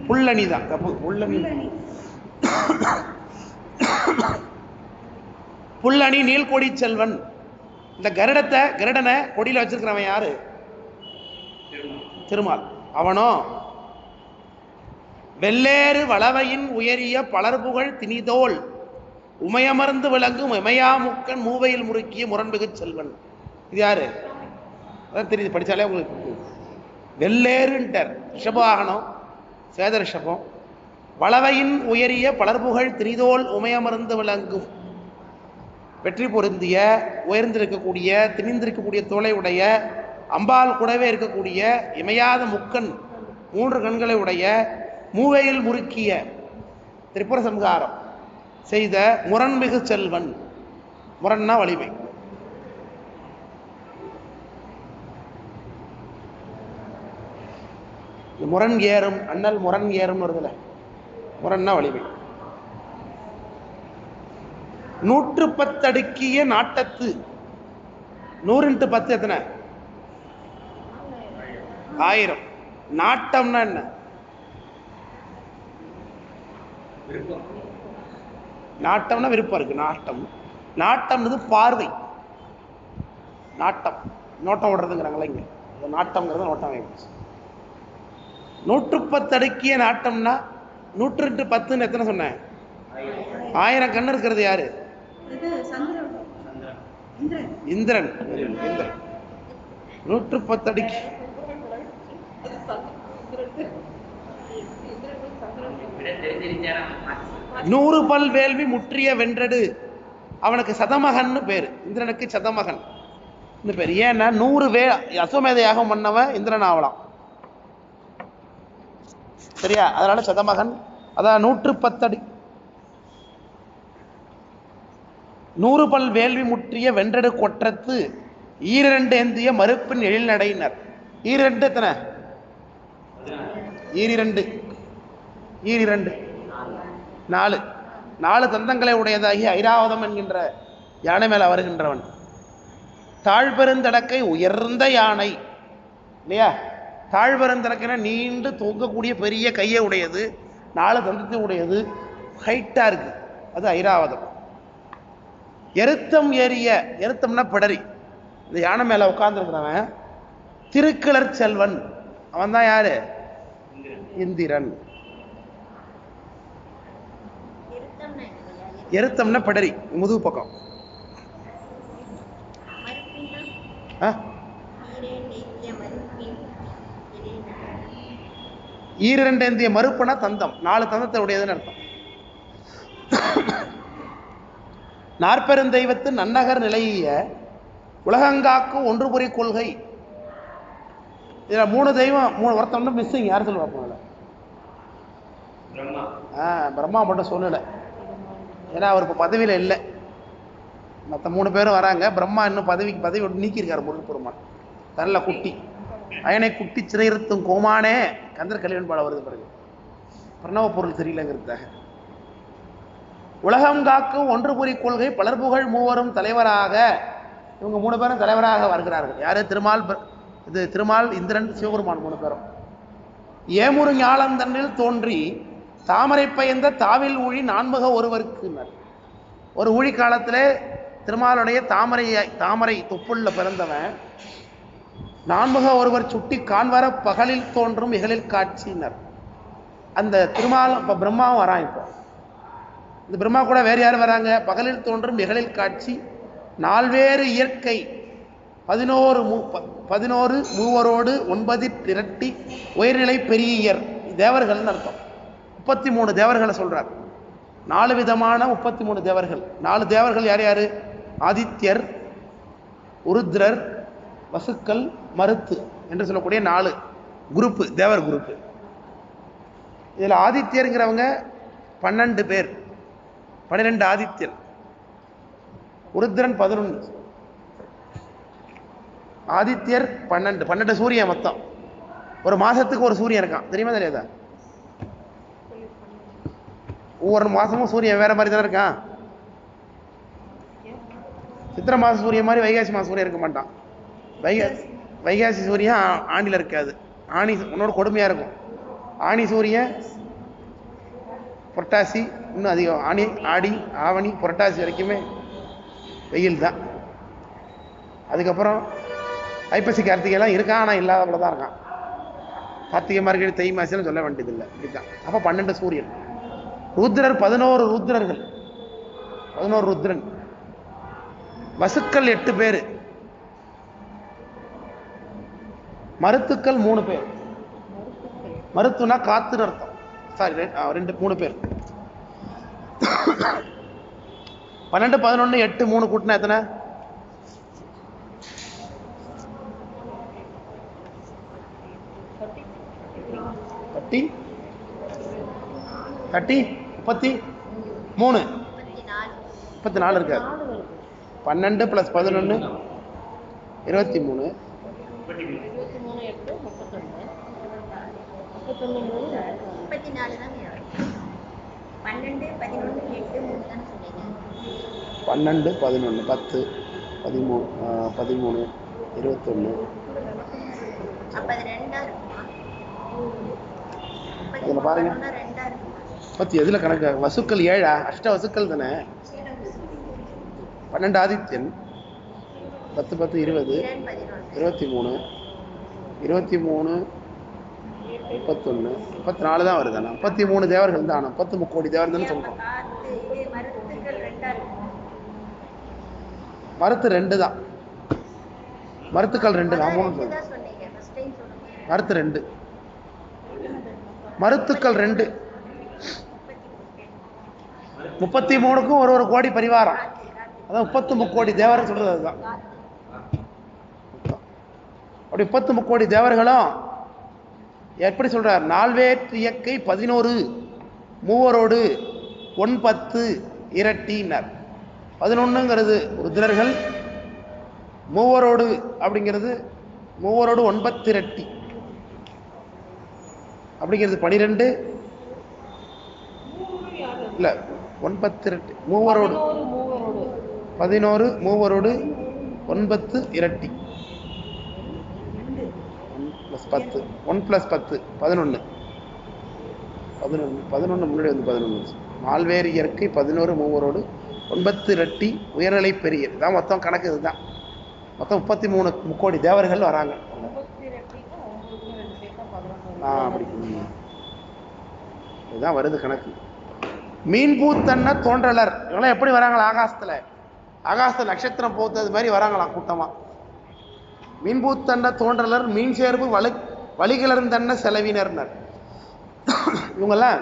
புல்லணி தான் தப்பு. புல்லணி. புல்லணி நீள்கொடி செல்வன். இந்த கருடனை கொடியில வச்சிருக்கிறவன் யாரு? திருமால். அவனோ வெள்ளேறு வளவையின் உயரிய பலர்புகழ் திணிதோல் உமையமர்ந்து விளங்கும் இமையாமுக்கன் மூவையில் முறுக்கிய முரண்மிகு செல்வன். இது யாரு? அதான் தெரியுது, படிச்சாலே உங்களுக்கு. வெள்ளேறுன்ட்டார். ரிஷபாகனம், சேத ரிஷபம். வளவையின் உயரிய பலர்புகழ் திணிதோல் உமையமர்ந்து விளங்கும், வெற்றி பொருந்திய, உயர்ந்திருக்கக்கூடிய, திணிந்திருக்கக்கூடிய தோலை உடைய, அம்பாள் கூடவே இருக்கக்கூடிய, இமையாத முக்கன், 3 கண்களை உடைய, மூவையில் முறுக்கிய, திரிபுர சம்ஹாரம் செய்த முரண்மிகு செல்வன். முரண்னா வலிமை. முரண் ஏறும், அண்ணல் முரண் ஏறும் வருதுல, முரண்னா வலிமை. 110 அடுக்கிய நாட்டத்து. 100 × 10 எத்தனை? 1000. நாட்டம்னா என்ன? நாட்டம்னா விருப்பம் இருக்கு. நாட்டம், நாட்டம்னு பார்வை. நாட்டம் நோட்டம் விடுறதுங்கிறாங்களா இங்க. நாட்டம்ங்கிறது நோட்டம் ஆயிடுச்சு. 110 அடுக்கிய நாட்டம்னா 100 × 10 எத்தனை சொன்னேன்? 1000 கண்ணு இருக்கிறது யாரு? இந்திரன். 110 அடுக்கி 100 பல் வேள்வி முற்றிய வென்றடு. அவனுக்கு சதமகன் பேரு. இந்திரனுக்கு சதமகன் பேரு. ஏன்னா 100 அஸ்வமேத யாகம் பண்ணவன் இந்திரன் ஆகலாம். சரியா? அதனால சதமகன். அதான் 110 அடி. 100 பல் வேள்வி முற்றிய வென்றடு கொற்றத்து ஈரண்டு ஏந்திய மறுப்பின் எழில் நடையினர். ஈரண்டு எத்தனை? ஈரிரண்டு. 4 தந்தங்களை உடையதாகி ஐராவதம் என்கின்ற யானை மேல வருகின்றவன். தாழ்பெருந்தடக்கை உயர்ந்த யானை இல்லையா? தாழ்பெருந்தடக்கைனா நீண்டு தொங்கக்கூடிய பெரிய கையை உடையது, 4 தந்தத்தை உடையது, ஹைட்டா இருக்கு, அது ஐராவதம். எருத்தம் ஏறிய, எருத்தம்னா பிடரி, இந்த யானை மேல உட்கார்ந்துருக்கிறவன் திருக்கிளர் செல்வன், அவன் தான் யாரு? இந்திரன். எருத்தம்னா பிடரி, முதுகு பக்கம். ஈரண்டேந்திய மறுப்புனா தந்தம், 4 தந்தத்தை உடையதுன்னு அர்த்தம். நாற்பெருந்தெய்வத்து நன்னகர் நிலைய உலகங்காக்கு ஒன்று புரி கொள்கை. இதுல 3 தெய்வம், 3 ஒருத்தம் மிஸ்ஸிங். யார் சொல்லுவாங்க? பிரம்மா மட்டும் சொல்லலை, ஏன்னா அவர் இப்போ பதவியில் இல்லை. மற்ற 3 பேரும் வராங்க. பிரம்மா இன்னும் பதவி விட்டு நீக்கியிருக்காரு. முருகப்பெருமான் நல்ல குட்டி அயனை குட்டி சிறையிருத்தும் கோமானே கந்தர் கல்யாணம் பாட வருது பிறகு. பிரணவ பொருள் தெரியலங்கிறதாக. உலகம் காக்கும் ஒன்று புரி கொள்கை பலர்புகழ் மூவரும் தலைவராக, இவங்க 3 பேரும் தலைவராக வருகிறார்கள். யாரு? திருமால், இந்திரன், சிவபெருமான் 3 பேரும். ஏமுரு ஞாலந்தன்னில் தோன்றி தாமரை பயந்த தாவில் ஊழி நான்முக ஒருவருக்கு. ஒரு ஊழி காலத்திலே திருமாலுடைய தாமரை தொப்புள்ள பிறந்தவன் நான்முக ஒருவர் சுட்டி காண்வர பகலில் தோன்றும் இகழில் காட்சியினர். அந்த திருமால் இப்போ பிரம்மாவும் வரான். இப்போ இந்த பிரம்மா கூட வேறு யாரும் வராங்க? பகலில் தோன்றும் இகழில் காட்சி, 4 இயற்கை 11 மூவரோடு 9 திரட்டி உயர்நிலை பெரியர் தேவர்கள்னு அர்த்தம். 33 தேவர்களை சொல்றார். 4 விதமான 33 தேவர்கள். 4 தேவர்கள் யார் யாரு? ஆதித்யர், உருத்ரர், வசுக்கள், மருத்து என்று சொல்லக்கூடிய 4 குரூப்பு, தேவர் குரூப்பு. இதில் ஆதித்யருங்கிறவங்க 12 பேர், 12 ஆதித்யர். உருத்ரன் 11, ஆதித்யர் 12 சூரியன் மொத்தம். ஒரு மாசத்துக்கு ஒரு சூரியன் இருக்கான், தெரியுமா தெரியாதா? ஒவ்வொரு மாசமும் சூரியன் வேற மாதிரி தானே இருக்கான். சித்திரை மாச சூரியன் மாதிரி வைகாசி மாச சூரியன் இருக்க மாட்டான். வைகாசி சூரியன் ஆணியில் இருக்காது. ஆணி உன்னோட கொடுமையா இருக்கும். ஆணி சூரியன் புரட்டாசி இன்னும் அதிகம். ஆடி ஆவணி புரட்டாசி வரைக்குமே வெயில் தான். அதுக்கப்புறம் ஐப்பசி கார்த்திகைலாம் இருக்கான், ஆனால் இல்லாதப்பட தான் இருக்கான். கார்த்திகை மார்கழி தை மாசம்னு சொல்ல வேண்டியதில்லை, இப்படித்தான். அப்போ 12 சூரியன். ருத்ரர் 11 ருத்ரர்கள், 11 ருத்ரன். வசுக்கள் 8 பேர், மருத்துக்கள் 3 பேர். மருத்துனா காத்துன்னு அர்த்தம். சாரி, 3 பேர். 12, 11, 8, 3 கூட்டினா எத்தனை? 34 இருக்காது. 12 + 11 23. 12, 11, 10, 13, 21. அதில் பாருங்க, 10 எதுல கணக்கு? வசுக்கள் 7, அஷ்ட வசுக்கள் தானே. 12 ஆதித்யன், 10, 10, 20, 23, 23, 31, 34 தான் வருதாண்ணா. 33 தேவர்கள் தான். 10 முக்கோடி தேவர் தானே சொல்றோம். மருத்து 2 தான். மருத்துக்கள் 2 தான். 3 மருத்து 2, மருத்துக்கள் 2. 33க்கும் ஒரு கோடி பரிவாரம். அதான் 30 முக்கோடி தேவர்னு சொல்றது. அதுதான் அப்படி 30 முக்கோடி தேவர்களும் எப்படி சொல்றார்? 4 இயற்கை 11 மூவரோடு 9 இரட்டினார். 11ங்கிறது ருத்ரர்கள், மூவரோடு அப்படிங்கிறது மூவரோடு 9 இரட்டி அப்படிங்கிறது 12. இல்லை 9 இரட்டி மூவரோடு 11 மூவரோடு 9 இரட்டி 1 + 10 11 முன்னாடி வந்து 11 மால்வேறு இயற்கை 11 மூவரோடு 9 இரட்டி உயர்நிலை பெரிய இதான் மொத்தம் கணக்கு. இதுதான் மொத்தம் 33 முக்கோடி தேவர்கள் வராங்க. அப்படி இதுதான் வருது கணக்கு. மீன் பூத்தன்ன தோன்றலர் இவங்களாம் எப்படி வராங்களா? ஆகாசத்துல நட்சத்திரம் போத்தது மாதிரி வராங்களாம் கூட்டமா. மீன் பூத்தன்ன தோன்றலர் மீன் சேர்வு வழிகிளர்ந்தன்ன செலவினர்னர். இவங்கெல்லாம்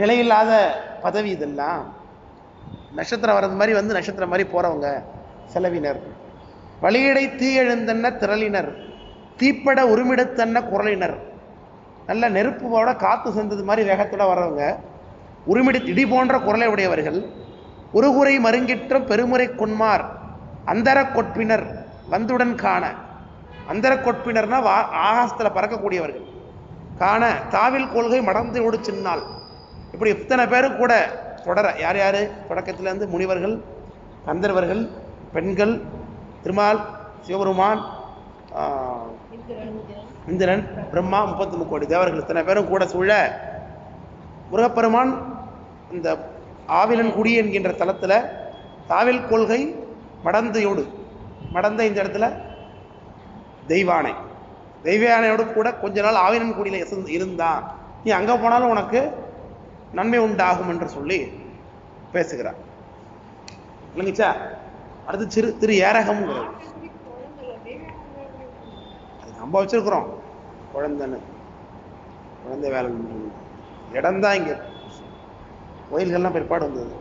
நிலையில்லாத பதவி. இதெல்லாம் நட்சத்திரம் வர்றது மாதிரி வந்து நட்சத்திரம் மாதிரி போறவங்க செலவினர். வழியடை தீ எழுந்தன்ன திரளினர் தீப்பட உருமிடத்தன்ன குரலினர். நல்ல நெருப்போட காத்து சென்றது மாதிரி வேகத்தோட வர்றவங்க. உருமிட இடி போன்ற குரலை உடையவர்கள். உருகுறை மருங்கிற்ற பெருமுறை கொன்மார் அந்தர கொட்பினர் வந்துடன் காண. அந்தர கொட்பினர்னா ஆகாசத்துல பறக்கக்கூடியவர்கள். காண தாவில் கொள்கை மடந்தோடு சின்னால். இப்படி இத்தனை பேரும் கூட தொடர யார் யாரு? தொடக்கத்துல இருந்து முனிவர்கள், கந்தர்வர்கள், பெண்கள், திருமால், சிவபெருமான், இந்திரன், பிரம்மா, 33 கோடி தேவர்கள் இத்தனை பேரும் கூட சூழ முருகப்பெருமான் இந்த ஆவிலன்குடி என்கின்ற தலத்துல தாவில் கொள்கை மடந்தையோடு, மடந்த இந்த இடத்துல தெய்வானையோடு கூட கொஞ்ச நாள் ஆவிலன்குடியில இருந்தான், நீ அங்க போனாலும் உனக்கு நன்மை உண்டாகும் என்று சொல்லி பேசுகிறார். இல்லைங்கச்சா? அடுத்து திரு ஏரகம். அது நம்ம வச்சிருக்கிறோம் குழந்தை வேலை இடம்தான் இங்க கோயில்கள்லாம் பிற்பாடு வந்தது.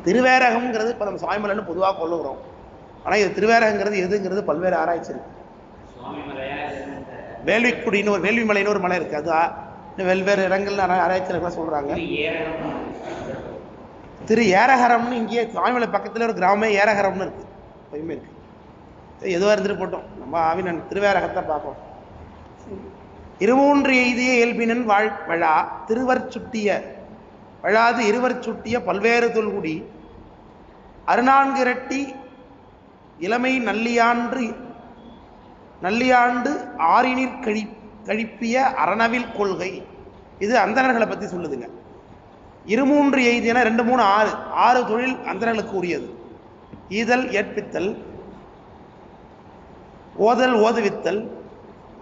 திருவேரகம்ங்கிறது இப்ப நம்ம சுவாமிமலைன்னு பொதுவாக கொள்ளுகிறோம். ஆனா இது திருவேரகங்கிறது எதுங்கிறது பல்வேறு ஆராய்ச்சி இருக்கு. வேள்விக்குடின்னு ஒரு வேள்விமலைன்னு ஒரு மலை இருக்கு. அது வெவ்வேறு இடங்கள்ல ஆராய்ச்சியாளர்கள் சொல்றாங்க. திரு ஏரகரம்னு இங்கே சுவாமிமலை பக்கத்துல ஒரு கிராமமே ஏரகரம்னு இருக்கு. எப்பயுமே இருக்கு. எதுவா இருந்துட்டு போட்டோம், நம்ம ஆவினன் திருவேரகத்தை பார்ப்போம். 23 எய்திய இயல்பினன் வழா திருவர் சுட்டிய வழாது இருவர் சுட்டிய பல்வேறு தொல்குடி 14 இரட்டி இளமை நல்லியாண்டு ஆறினிற் கழிப்பிய அரணவில் கொள்கை. இது அந்தணர்களை பத்தி சொல்லுதுங்க. 23 எய்தியன 2 3 6 தொழில் அந்தணர்களுக்கு உரியது. ஈதல் ஏற்பித்தல், ஓதல் ஓதுவித்தல்,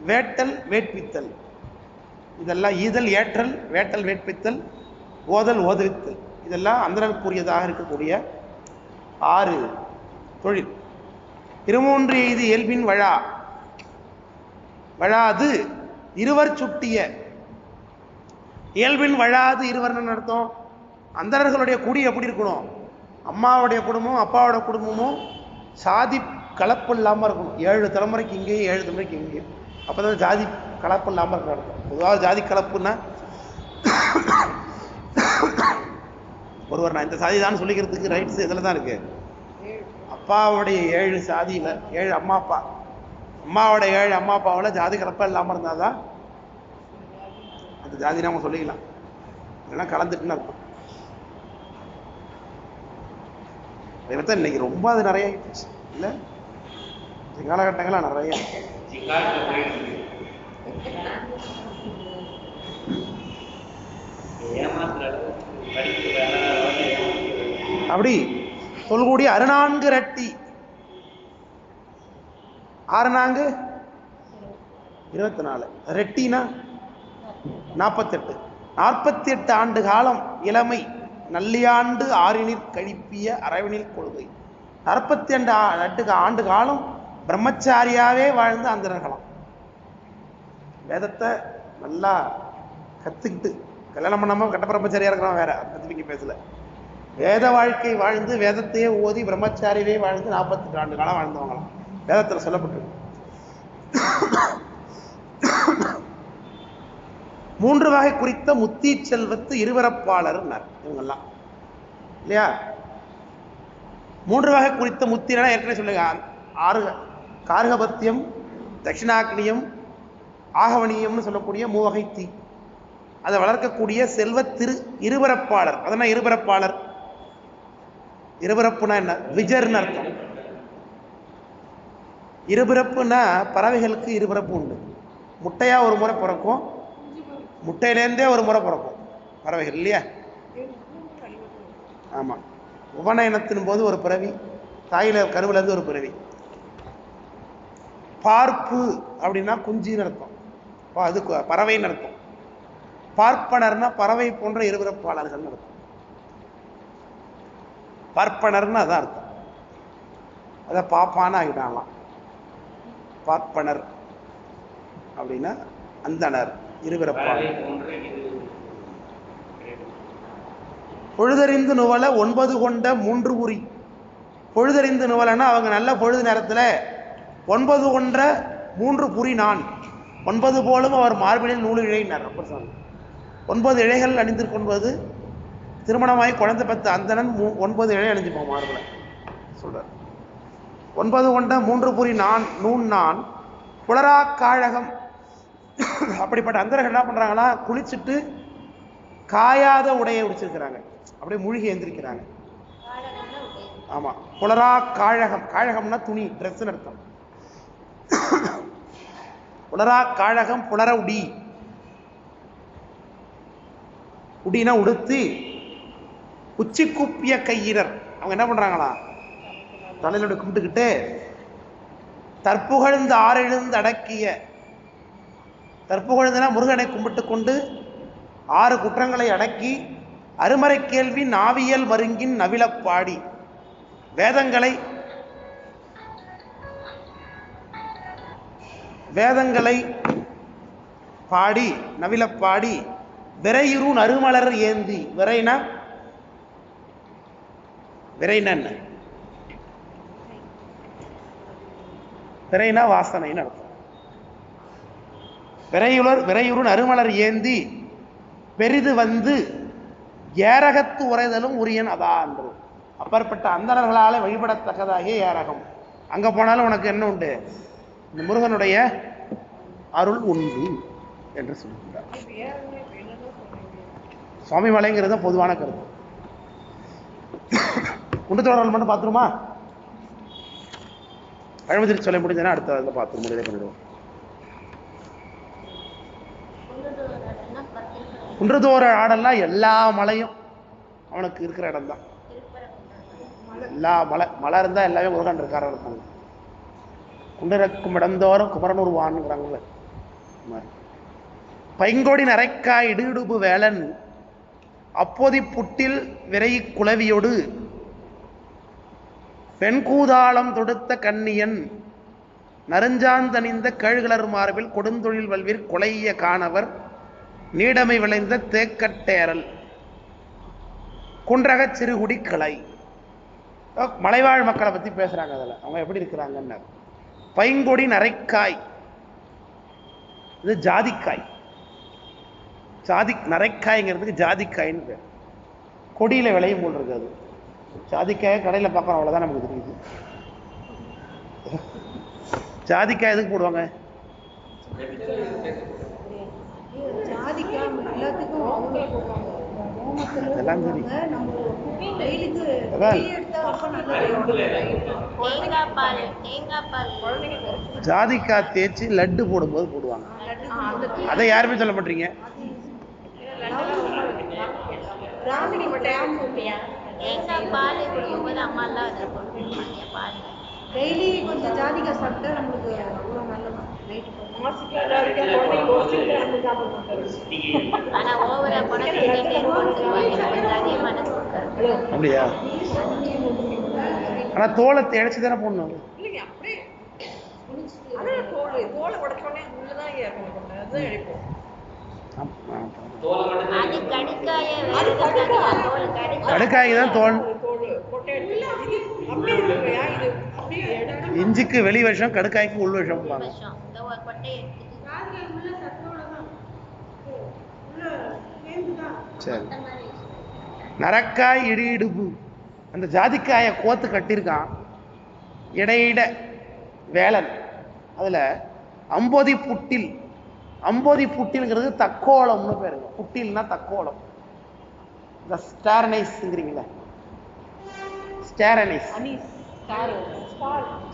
வேட்டல் வேட்பித்தல். இதெல்லாம் ஈதல் ஏற்றல் வேட்டல் வேட்பித்தல் ஓதல் ஓதுவித்தல் இதெல்லாம் அந்தணர்களுக்குரியதாக இருக்கக்கூடிய 6 தொழில். 23 எய்தி இயல்பின் வழாது இருவர் சுட்டிய. இயல்பின் வழாது இருவர்னு அர்த்தம். அந்தணர்களுடைய குடி எப்படி இருக்கணும்? அம்மாவுடைய குடும்பமும் அப்பாவோட குடும்பமும் சாதி கலப்பு இல்லாம இருக்கணும். 7 தலைமுறைக்கு இங்கேயும் 7 தலைமுறைக்கு இங்கேயும். அப்பதான் ஜாதி கலப்பு இல்லாம இருக்கணும். பொதுவாக ஜாதி கலப்புன்னா ஒருவர் நான் இந்த சாதி தான் சொல்லிக்கிறதுக்கு ரைட்ஸ் இதில் தான் இருக்கு. அப்பாவுடைய 7 சாதியில 7 அம்மாவோட 7 அம்மா அப்பாவோட ஜாதி கலப்பா இல்லாம இருந்தாதான் அந்த ஜாதி நாம சொல்லிக்கலாம். இல்லைன்னா கலந்துட்டுன்னு இருக்கும். இன்னைக்கு ரொம்ப அது நிறைய ஆயிடுச்சு இல்ல? காலகட்டங்களா நிறைய அப்படி தொல்குடி 14 இரட்டி 6 24 ரெட்டினா 48 ஆண்டு காலம் இளமை நல்லியாண்டு ஆறினிற் கழிப்பிய அரவணில் கொள்கை. 48 ஆண்டு காலம் பிரம்மச்சாரியாவே வாழ்ந்து அந்தணர்களாம். வேதத்தை நல்லா கத்துக்கிட்டு கல்யாணம் பண்ணாம கட்ட பிரம்மச்சாரியா இருக்கிறவன் வேற, அதை பத்தி பேசல. வேத வாழ்க்கை வாழ்ந்து வேதத்தையே ஓதி பிரம்மச்சாரியே வாழ்ந்து 48 ஆண்டு காலம் வாழ்ந்தவங்களாம் வேதத்துல சொல்லப்பட்டிருக்கு. 3 வகை குறித்த முத்தி செல்வத்து இருவரப்பாளர் இவங்கெல்லாம் இல்லையா? 3 வகை குறித்த முத்தினா ஏற்கனவே சொல்லுங்க. 6 கார்கபத்தியம், தட்சிணாக்னியம், ஆகவனியம்னு சொல்லக்கூடிய மூவகை தீ. அதை வளர்க்கக்கூடிய செல்வ இருபரப்பாளர். அதனால் இருபரப்பாளர், இருபிறப்புனா என்ன? விஜர்னு அர்த்தம். இருபிறப்புனா பறவைகளுக்கு இருபிறப்பு உண்டு. முட்டையா ஒரு முறை பிறக்கும், முட்டையிலேருந்தே ஒரு முறை பிறக்கும் பறவைகள் இல்லையா? ஆமாம். உபநயனத்தின் போது ஒரு பிறவி, தாயில கருவிலேருந்து ஒரு பிறவி. பார்ப்பு அப்படின்னா குஞ்சின்னு அர்த்தம், அது பறவைன்னு அர்த்தம். பார்ப்பனர்னா பறவை போன்ற இருபிறப்பாளர்கள் அர்த்தம். பார்ப்பனர்னு அதான் அர்த்தம். அதை பாப்பான்னு ஆகிட்டாங்களாம். பார்ப்பனர் அப்படின்னா அந்தனர், இருபிறப்பாளர். பொழுதறிந்து நுவல 9 கொண்ட 3 உரி. பொழுதறிந்து நுவலன்னா அவங்க நல்ல பொழுது நேரத்தில் 9 கொன்ற 3 புரி நான் 9 போலும் அவர் மார்பிலில் 100 இழையினார். 9 இழைகள் அணிந்திருக்கொள்வது திருமணமாய் குழந்தை பெற்ற அந்தணன் 9 இழை அணிஞ்சுப்பான் மார்பில் சொல்றார். 9 கொண்ட 3 புரி நான் நான் புலரா காழகம். அப்படிப்பட்ட அந்தர்கள் என்ன பண்றாங்கன்னா, குளிச்சுட்டு காயாத உடையை உடிச்சிருக்கிறாங்க, அப்படியே மூழ்கி எழுந்திருக்கிறாங்க. ஆமா, புலரா காழகம். காழகம்னா துணி, ட்ரெஸ் அர்த்தம். புலரா காழகம், புலர உடி. உடினா உடுத்து. உச்சி குப்பிய கையினர். அவங்க என்ன பண்றாங்களா, தலையிலோட கும்பிட்டுக்கிட்டு தற்புகழ்ந்து ஆறெழுந்து அடக்கிய. தற்புகழ்ந்துனா முருகனை கும்பிட்டு கொண்டு 6 குற்றங்களை அடக்கி அருமறை கேள்வி நாவியல் மருங்கின் நவிலப்பாடி. வேதங்களை பாடி நவிலப்பாடி விரையுறு நறுமலர் ஏந்தி. விரைனா என்ன? விரைனா வாசனைன்னு அர்த்தம். விரையுறு நறுமலர் ஏந்தி பெரிது வந்து ஏரகத்து உரைதலும் உரியன் அதா என்று. அப்பற்பட்ட அந்தணர்களால் வழிபடத்தக்கதாகிய ஏரகம். அங்க போனாலும் உனக்கு என்ன உண்டு? இந்த முருகனுடைய அருள் உண்டு என்று சொல்லுகிறார். சுவாமி மலைங்கிறது பொதுவான கருத்து. குண்டத்தோழர்கள் மட்டும் பார்த்துருமா? பழமுதிரி சொல்ல முடிஞ்சதுன்னா அடுத்த பார்த்து முடியதை பண்ணிடுவோம். குன்றத்தோர ஆடெல்லாம் எல்லா மலையும் அவனுக்கு இருக்கிற இடம் தான். எல்லா மலை இருந்தா எல்லாமே முருகன் இருக்கார இருப்பாங்க. குண்டரக்கும் இடந்தோறும் குமரனூர் வான்ங்கிறாங்கல்ல. பைங்கொடி நரைக்காய் இடுடுபு வேளன் அப்போதி புட்டில் விரை குளவியோடு பெண்கூதாளம் தொடுத்த கண்ணியன் நறுஞ்சாந்தணிந்த கேழ்கிளர் மார்பில் கொடுந்தொழில் வல்விர் கொலைய காணவர் நீடமை விளைந்த தேக்கட்டேரல் குன்றக சிறுகுடி கிளை. மலைவாழ் மக்களை பத்தி பேசுறாங்க. அதில் அவங்க எப்படி இருக்கிறாங்கன்னு. பைங்கொடி நரைக்காய், இது ஜாதிக்காய். நரைக்காய்ங்கிறதுக்கு ஜாதிக்காய்ன்னு பேர். கொடியில விளையும் போல் இருக்கு. அது ஜாதிக்காய் கடையில் பார்க்குறோம், அவ்வளோதான் நமக்கு தெரியுது. ஜாதிக்காய் எதுக்கு போடுவாங்க? எல்லாம் சரி. ஜாதிக்காய் தேய்ச்சி லட்டு போடும்போது போடுவாங்க. அதை யாருமே சொல்ல மாட்டீங்க. டெய்லி கொஞ்சம் ஜாதிக்காய் சாப்பிட்டா நம்மளுக்கு அவ்வளோ நல்லது. அப்படியா? ஆனா தோலை தேய்ச்சி தானே போடணும். கடுக்காய்க்கு தான் தோல். இஞ்சிக்கு வெளி விஷம், கடுக்காய்க்கு உள் விஷம். சரி. நரக்காய் இடியிடுப்பு. அந்த ஜாதிக்காயை கோத்து கட்டியிருக்கான் இடையிட வேளன். அதுல அம்போதி புட்டில் அம்போதி புட்டில்ங்கிறது தக்கோலம்னு பேருங்க. புட்டில்னா தக்கோலம். இந்த ஸ்டாரனைஸ்ங்கிறீங்களா? ஸ்டாரனைஸ்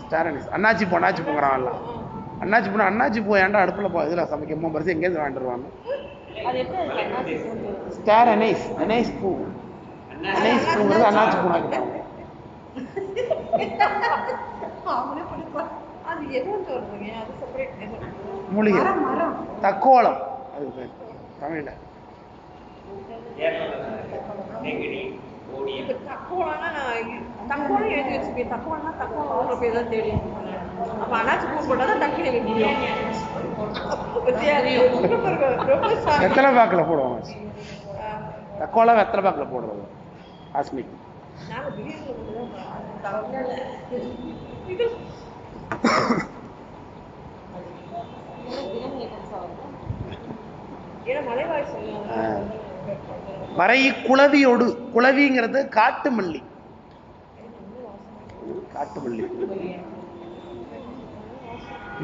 ஸ்டாரனைஸ் அண்ணாச்சி பூ அண்ணாச்சி பூங்கிறான்ல. அண்ணாச்சி பூ அண்ணாச்சி பூ ஏன்டா அடுப்பில் இதில் சமைக்க பரிசு எங்கேயிருந்து வாங்கிடுவாங்க. ஸ்டாரனைஸ் அனைஸ் பூ. அனைஸ் பூங்கிறது அண்ணாச்சி பூ ஆக்கிட்டாங்க. மூலிகை தக்கோலம் அது பேர் தமிழ்ல. வெத்தலை பாக்கில் போடுவாங்க. தக்கோலம் வெத்தலை பாக்கில் போடுறது ஆஸ்மிக். வரை குளவியோடு. குளவிங்கிறது காட்டு மல்லி. காட்டு மல்லி.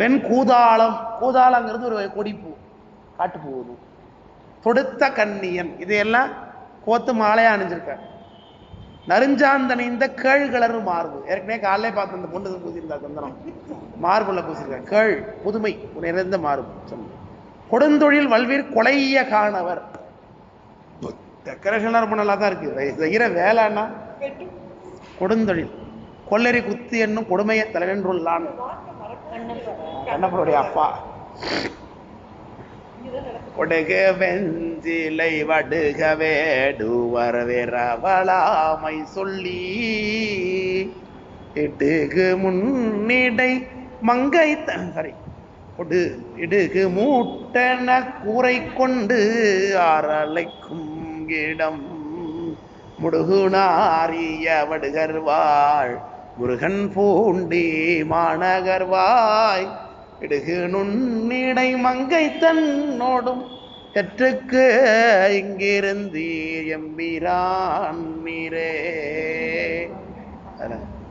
வெண் கூதாளம். கூதாளங்கிறது ஒரு கொடிப்பூ, காட்டுப்பூ. தொடுத்த கண்ணியன். இதையெல்லாம் கோத்து மாலையா அணிஞ்சிருக்க. நறுஞ்சாந்தணிந்த கேழ்கிளறு மார்பு. ஏற்கனவே காலையிலே பார்த்து அந்த பொண்ணு பூசியிருந்தா சந்தனம் மார்புல பூசிருக்க. கேள் புதுமை நிறைந்த மார்பு சொன்ன. கொடுந்தொழில் வல்வீர் கொலைய காணவர். டெக்கரேஷன்லாம் ரொம்ப நல்லா தான் இருக்கு. செய்கிற வேலைன்னா கொடுந்தொழில். கொல்லரி குத்து என்னும் கொடுமையை தலைவென்றுள்ளான். கண்ணப்பனுடைய அப்பா. கொடுக வெஞ்சிலை வடுக வேடுவர் விரவலாமை சொல்லி இடுகு முன்னிடை மங்கை சரி கொடு இடுகு மூட்டன கூரை கொண்டு ஆரலைக்கும் இடம் முடுகுனாரிய வடுகர்வாள் முருகன் பூண்டி மாநகர்வாய் இடுகு நுண்ணிடை மங்கை தன்னோடும் கற்றுக்கு இங்கிருந்தீர் எம்பிரான் மீரே.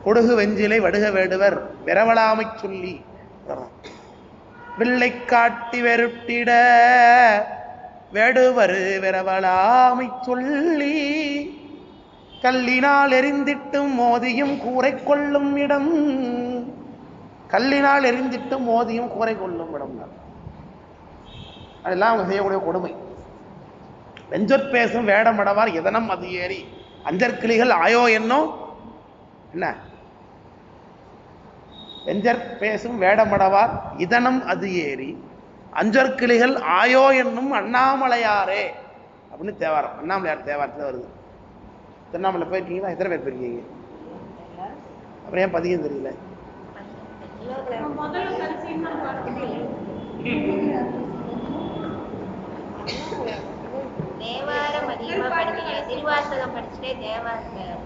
கொடுகு வெஞ்சிலை வடுக வேடுவர் விரவலாமை சொல்லி வில்லை காட்டி வெருட்டிட வேடுவர் விரவலாமை சொல்லி கல்லினால் எரிந்திட்டும் மோதியும் கூரை கொள்ளும் இடம். கல்லினால் எரிந்திட்டும் மோதியும் கூரை கொள்ளும் இடம். அதெல்லாம் அவங்க செய்யக்கூடிய கொடுமை. வெஞ்சொற் பேசும் வேடமடவார் எதனம் அது ஏறி அஞ்சற்கிளிகள் ஆயோ என்னோ. என்ன வெஞ்சற் பேசும் வேடமடவார் இதனம் அது ஏறி அஞ்சற்கிளிகள் ஆயோ என்னும் அண்ணாமலையாரே அப்படின்னு தேவாரம். அண்ணாமலையார் தேவாரத்தில் வருது. திருவண்ணாமலை போயிருக்கீங்களா? எத்தனை பேர் போயிருக்கீங்க? அப்புறம் ஏன் பதிகம் தெரியல? தேவாரம் அதிகமா படிக்கல. திருவாசகம் படிச்சுட்டே தேவாரம்.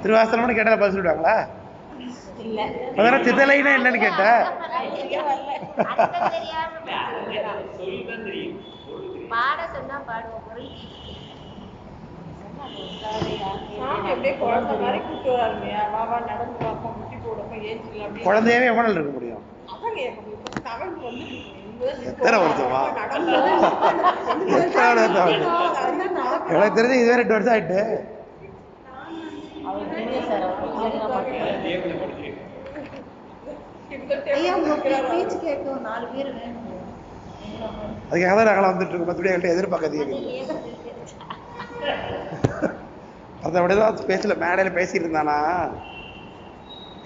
திருவாசகம்னு கேட்டா பதில் சொல்லிடுவாங்களா? முதல்ல சிதலைன்னா என்னன்னு கேட்ட பாட சொன்னா பாடுவோம். குழந்தையவே எவ்வளவு இருக்க முடியும்? எத்தனை வருஷமா? எனக்கு தெரிஞ்சு இதுவே 2 வருஷம் ஆயிட்டு. அதுக்காக தான் நாங்களாம் வந்துட்டு இருக்கோம். மற்றபடி எங்கள்கிட்ட எதிர்பார்க்காதீங்க. மற்றபடிதான் பேசல. மேடையில் பேசிட்டு இருந்தானா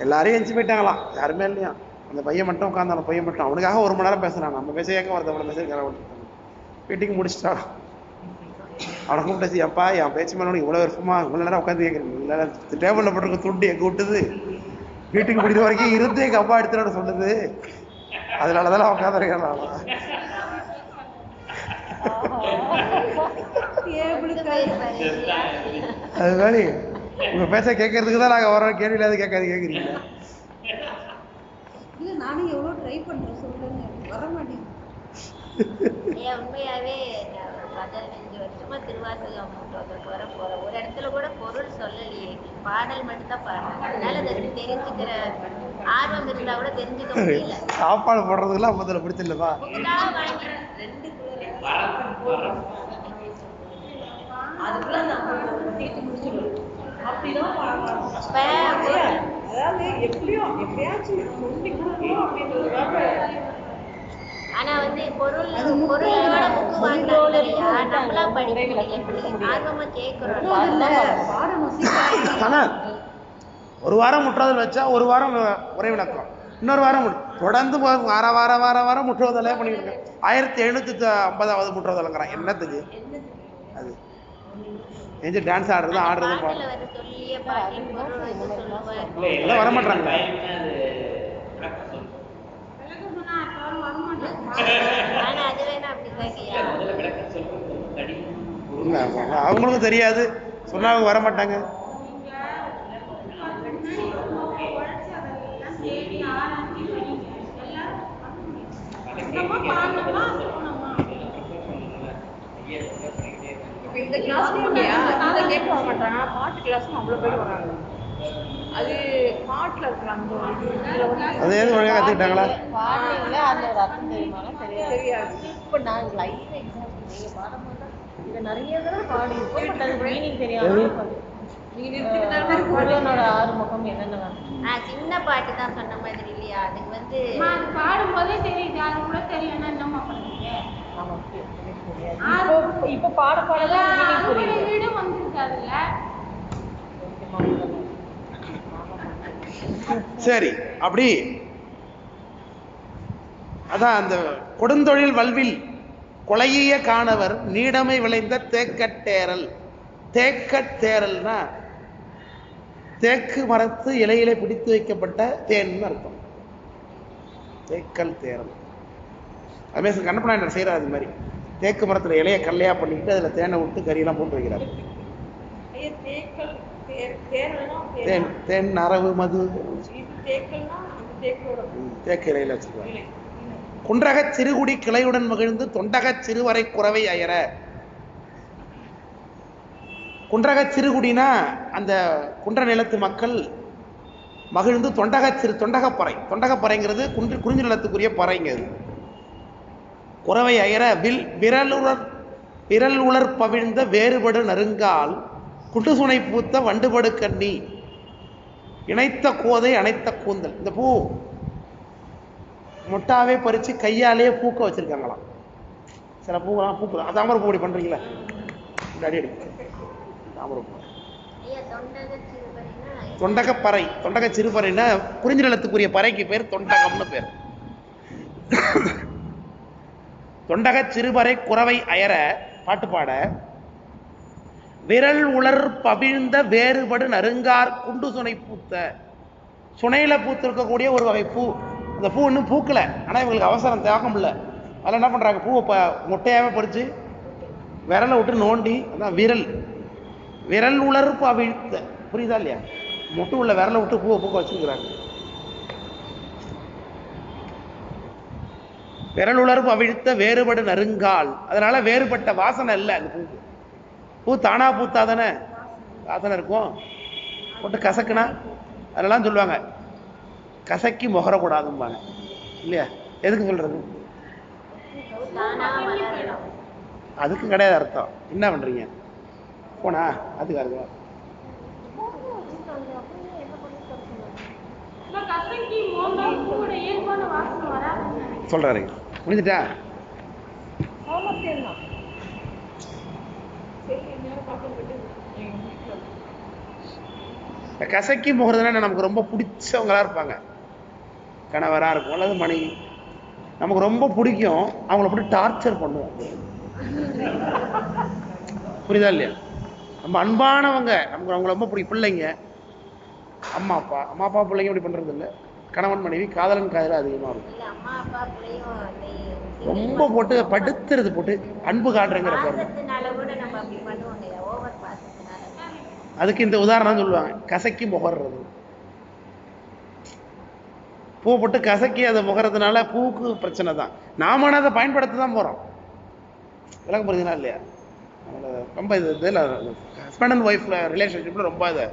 எல்லாரையும் எஞ்சி போயிட்டாங்களாம். யாருமே இல்லையா. அந்த பையன் மட்டும் உட்காந்து அந்த பையன் மட்டும் அவனுக்காக 1 மணி நேரம் பேசுறான். நம்ம பேச கேட்க வரது அவ்வளோ மெசேஜ் வீட்டுக்கு முடிச்சுட்டான். அவனை கூப்பிட்டு அப்பா என் பேச்சு மேலே இவ்வளோ விருப்பமா இவ்வளோ நேரம் உட்காந்து கேட்குறேன். இல்லை டேபிளில் போட்டுருக்க துண்டு எங்கே விட்டுது வீட்டுக்கு முடிக்கிற வரைக்கும் இருந்து எங்கள் அப்பா எடுத்துட்டு சொல்லுது. அதனால தான் உட்காந்துருக்கேன் நான். அது மாதிரி உங்க பேச கேட்கறதுக்கு தான் நாங்கள் வரோம். கேள்வி இல்லாத கேட்குறீங்க. இல்லை நானும் எவ்வளோ ட்ரை பண்ணுறேன் சொல்கிறேன்னு வர மாட்டேங்குது. உண்மையாவே 15 வருஷமா திருவாசகம் வர போறேன். ஒரு இடத்துல கூட பொருள் சொல்லலையே, பாடல் மட்டும் தான் பாடுறேன். அதனால அதை தெரிஞ்சுக்கிற ஆர்வம் இருந்தா கூட தெரிஞ்சுக்க முடியல. சாப்பாடு போடுறதுக்குலாம் முதல்ல பிடிச்சில்லப்பா. புக்குதா வாங்கி அதுக்குள்ள நம்ம தீர்த்து முடிச்சிடுவோம். அப்படிதான் இப்ப அதாவது எப்படியாச்சும் சொல்லி கொடுக்கணும் அப்படின்றதுக்காக. ஆனா வந்து பொருளோட புக்கு வாங்கலாம் இல்லையா, நம்மளா படிக்க முடியல, ஆர்வமா கேட்கிறோம். ஆனா ஒரு வாரம் முற்றுவதல் வச்சா ஒரு வாரம் உரை விளக்கம், இன்னொரு வாரம் தொடர்ந்து வார வாரம் வார வாரம் முற்றுவதலே பண்ணிட்டு இருக்கேன். 1750வது முற்றுவதல்ங்கிறான். என்னத்துக்கு அது? எந்த டான்ஸ் ஆடுறது பாட்டுல வர சொல்லிய பாட்டின் பொருள் வந்து சொல்லுவார். எல்லாம் வரமாட்டாங்க. ஆனா அது வேணா அப்படிதான் ஐயா. அவங்களுக்கும் தெரியாது, சொன்னா அவங்க வரமாட்டாங்க. இந்த கிளாஸ் இதை கேட்க வர மாட்டாங்க. பாட்டு கிளாஸ்னு அவ்வளோ பேர் வராங்க. அது பாட்டில் இருக்கிறாங்க. அது எது வழியாக கற்றுக்கிட்டாங்களா? பாடுறீங்களே அந்த ஒரு அர்த்தம் தெரியுமானா தெரியாது. இப்போ நாங்கள் லைவ் எக்ஸாம்பிள் நீங்கள் பாடும்போது இதை நிறைய தடவை பாடியிருக்கோம். பட் அதுக்கு மீனிங் தெரியாமல் முருகனோட ஆறுமுகம் என்னென்ன சின்ன பாட்டு தான் சொன்ன மாதிரி இல்லையா, அதுக்கு வந்து பாடும்போதே தெரியுது, அது கூட தெரியலன்னா என்னம்மா பண்ணுவீங்க? இப்போ பாட பாடலாம் வீடு வந்துருக்காதுல்ல. சரி, அப்படி அதான் அந்த கொடுந்தொழில் வல்வில் கொலைய காணவர் நீடமை விளைந்த தேக்கட்டேரல். தேக்கட்டேரல்னா தேக்கு மரத்து இலையிலே பிடித்து வைக்கப்பட்ட தேன்னு அர்த்தம். தேக்கல் தேரல். அதுமாதிரி கண்ணப்பனாண்டர் செய்யறாரு. அது மாதிரி தேக்கு மரத்துல இலையை கல்லையா பண்ணிக்கிட்டு அதுல தேனை விட்டு கறியெல்லாம் போட்டு வைக்கிறாரு. தேன் தேன் அரவு மது தேக்கு இலையில வச்சிருக்காங்க. குன்றகச் சிறுகுடி கிளையுடன் மகிழ்ந்து தொண்டகச் சிறுவரை குறவை அயர. குன்றகச் சிறுகுடினா அந்த குன்ற நிலத்து மக்கள் மகிழ்ந்து தொண்டகப்பறை. தொண்டகப்பறைங்கிறது குறிஞ்சி நிலத்துக்குரிய பறைங்க. அது குறவை அயர விரல் உலர் பவிழ்ந்த வேறுபடு நறுங்கால் குட்டுசுனை பூத்த வண்டுபடு கண்ணி இணைத்த கோதை அனைத்த கூந்தல். இந்த பூ மொட்டாவே பறிச்சு கையாலேயே பூக்க வச்சிருக்காங்களாம். சில பூவெல்லாம் பூக்கலாம். தாமரை பூ அப்படி பண்றீங்களா? அடி தாமரை பூ. தொண்டகப்பறை. தொண்டக சிறுபறைன்னா குறிஞ்சி நிலத்துக்குரிய பறைக்கு பேர் தொண்டகம்னு பேர். தொண்டக சிறுபறை குறவை அயர பாட்டு பாட விரல் உலர் பவிழ்ந்த வேறுபடு நறுங்கார் குண்டு சுனை பூத்த. சுனையில பூத்திருக்கக்கூடிய ஒரு வகை பூ. அந்த பூ இன்னும் பூக்கல, ஆனா இவங்களுக்கு அவசரம் தேகம் இல்லை. அதில் என்ன பண்றாங்க, பூவை மொட்டையாவே பறிச்சு விரலை விட்டு நோண்டி, அதான் விரல் உலர் பவிழ்த்த. புரியுதா இல்லையா? மொட்டு உள்ள விரலை விட்டு பூவை பூக்க வச்சுக்கிறாங்க. விரல் உலர்வு அவிழ்த்த வேறுபடு நறுங்கால். அதனால வேறுபட்ட வாசனை இல்லை அந்த பூ. பூ தானா பூத்தாதானே வாசனை இருக்கும். போட்டு கசக்குனா அதெல்லாம் சொல்லுவாங்க கசக்கி முகரக்கூடாதும்பாங்க இல்லையா? எதுக்கு சொல்றது? அதுக்கு கிடையாது அர்த்தம். என்ன பண்றீங்க? போனா அதுக்காக சொல்றாரு. முடிஞ்சிட்டா? கசக்கி முகறதுனா நமக்கு ரொம்ப பிடிச்சவங்களா இருப்பாங்க. கணவரா இருக்கும் அல்லது மனைவி. நமக்கு ரொம்ப பிடிக்கும், அவங்கள போட்டு டார்ச்சர் பண்ணுவோம். புரியுதா இல்லையா? நம்ம அன்பானவங்க, நமக்கு அவங்கள ரொம்ப பிடிக்கும். பிள்ளைங்க, அம்மா அப்பா பிள்ளைங்க இப்படி பண்றது இல்லை. கணவன் மனைவி காதலன் காதல அதிகமா இருக்கும். ரொம்ப போட்டு படுத்துறது, போட்டு அன்பு காட்டுறங்கிற பாருங்க. அதுக்கு இந்த உதாரணம் சொல்லுவாங்க, கசக்கி முகர்றது. பூ போட்டு கசக்கி அதை முகறதுனால பூவுக்கு பிரச்சனை தான். நாம அதை பயன்படுத்த தான் போறோம். விளக்கம் புரியுதுனா இல்லையா? ரொம்ப இது ஹஸ்பண்ட் அண்ட் ஒய்ஃப்ல ரிலேஷன்ஷிப்ல ரொம்ப இதை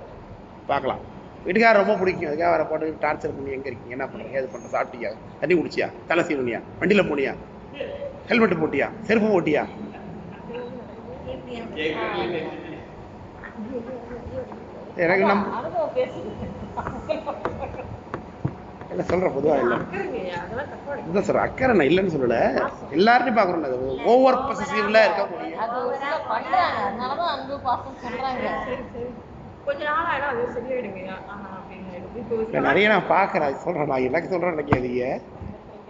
பார்க்கலாம். வீட்டுக்காரர் ரொம்ப பிடிக்கும். அதுக்காக அவரை போட்டு டார்ச்சர் பண்ணி எங்கே இருக்கீங்க, என்ன பண்ணுறீங்க, இது பண்ணுற, சாப்பிட்டியா, தண்ணி குடிச்சியா, தலை சீவனியா, வண்டியில் போனியா, ஹெல்மெட் போட்டியா, செருப்பு போட்டியா, எனக்கு அனுபவம் பேசுது. என்ன சொல்கிறேன் பொதுவாக இல்லை அக்கறைங்கய்யா, அதெல்லாம் தப்பா எடுக்க இதுதான் சார் அக்கறை. நான் இல்லைன்னு சொல்லலை, எல்லார்ட்டையும் பார்க்குறோம். அது ஓவர் பொசசிவ்ல இருக்கக்கூடிய அது ஒரு சிலர் பண்றாங்க, அதனாலதான் அன்பு பாசம் சொல்றாங்க. கொஞ்ச நாள் ஆயிடும், அது சரியாயிடுங்கய்யா. அப்படின்னு எடுத்து இப்போ இல்லை நிறைய நான் பார்க்குறேன். சொல்கிறேன், நான் எனக்கு சொல்கிறேன் நினைக்காதீங்க.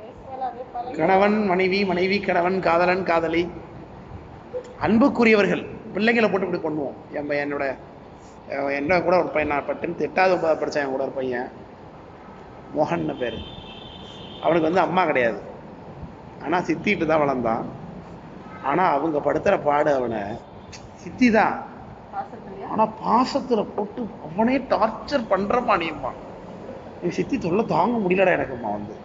பேசுவேல அதே பழகி கணவன் மனைவி, மனைவி கணவன், காதலன் காதலி, அன்புக்குரியவர்கள் பிள்ளைங்களை போட்டு இப்படி பண்ணுவோம். என்ன கூட ஒரு பையன், நான் 10th 8வது 9வது படித்தேன். என் கூட ஒரு பையன் மோகன்னு பேர். அவனுக்கு வந்து அம்மா கிடையாது, ஆனால் சித்திட்டு தான் வளர்ந்தான். ஆனால் அவங்க படுத்துகிற பாடு, அவனை சித்தி தான், பாசத்துலயா ஆனால் பாசத்தில் போட்டு அவனே டார்ச்சர் பண்ணுற மானியம்மா. என் சித்தி தொல்லை தாங்க முடியலடா எனக்கும்மா. வந்து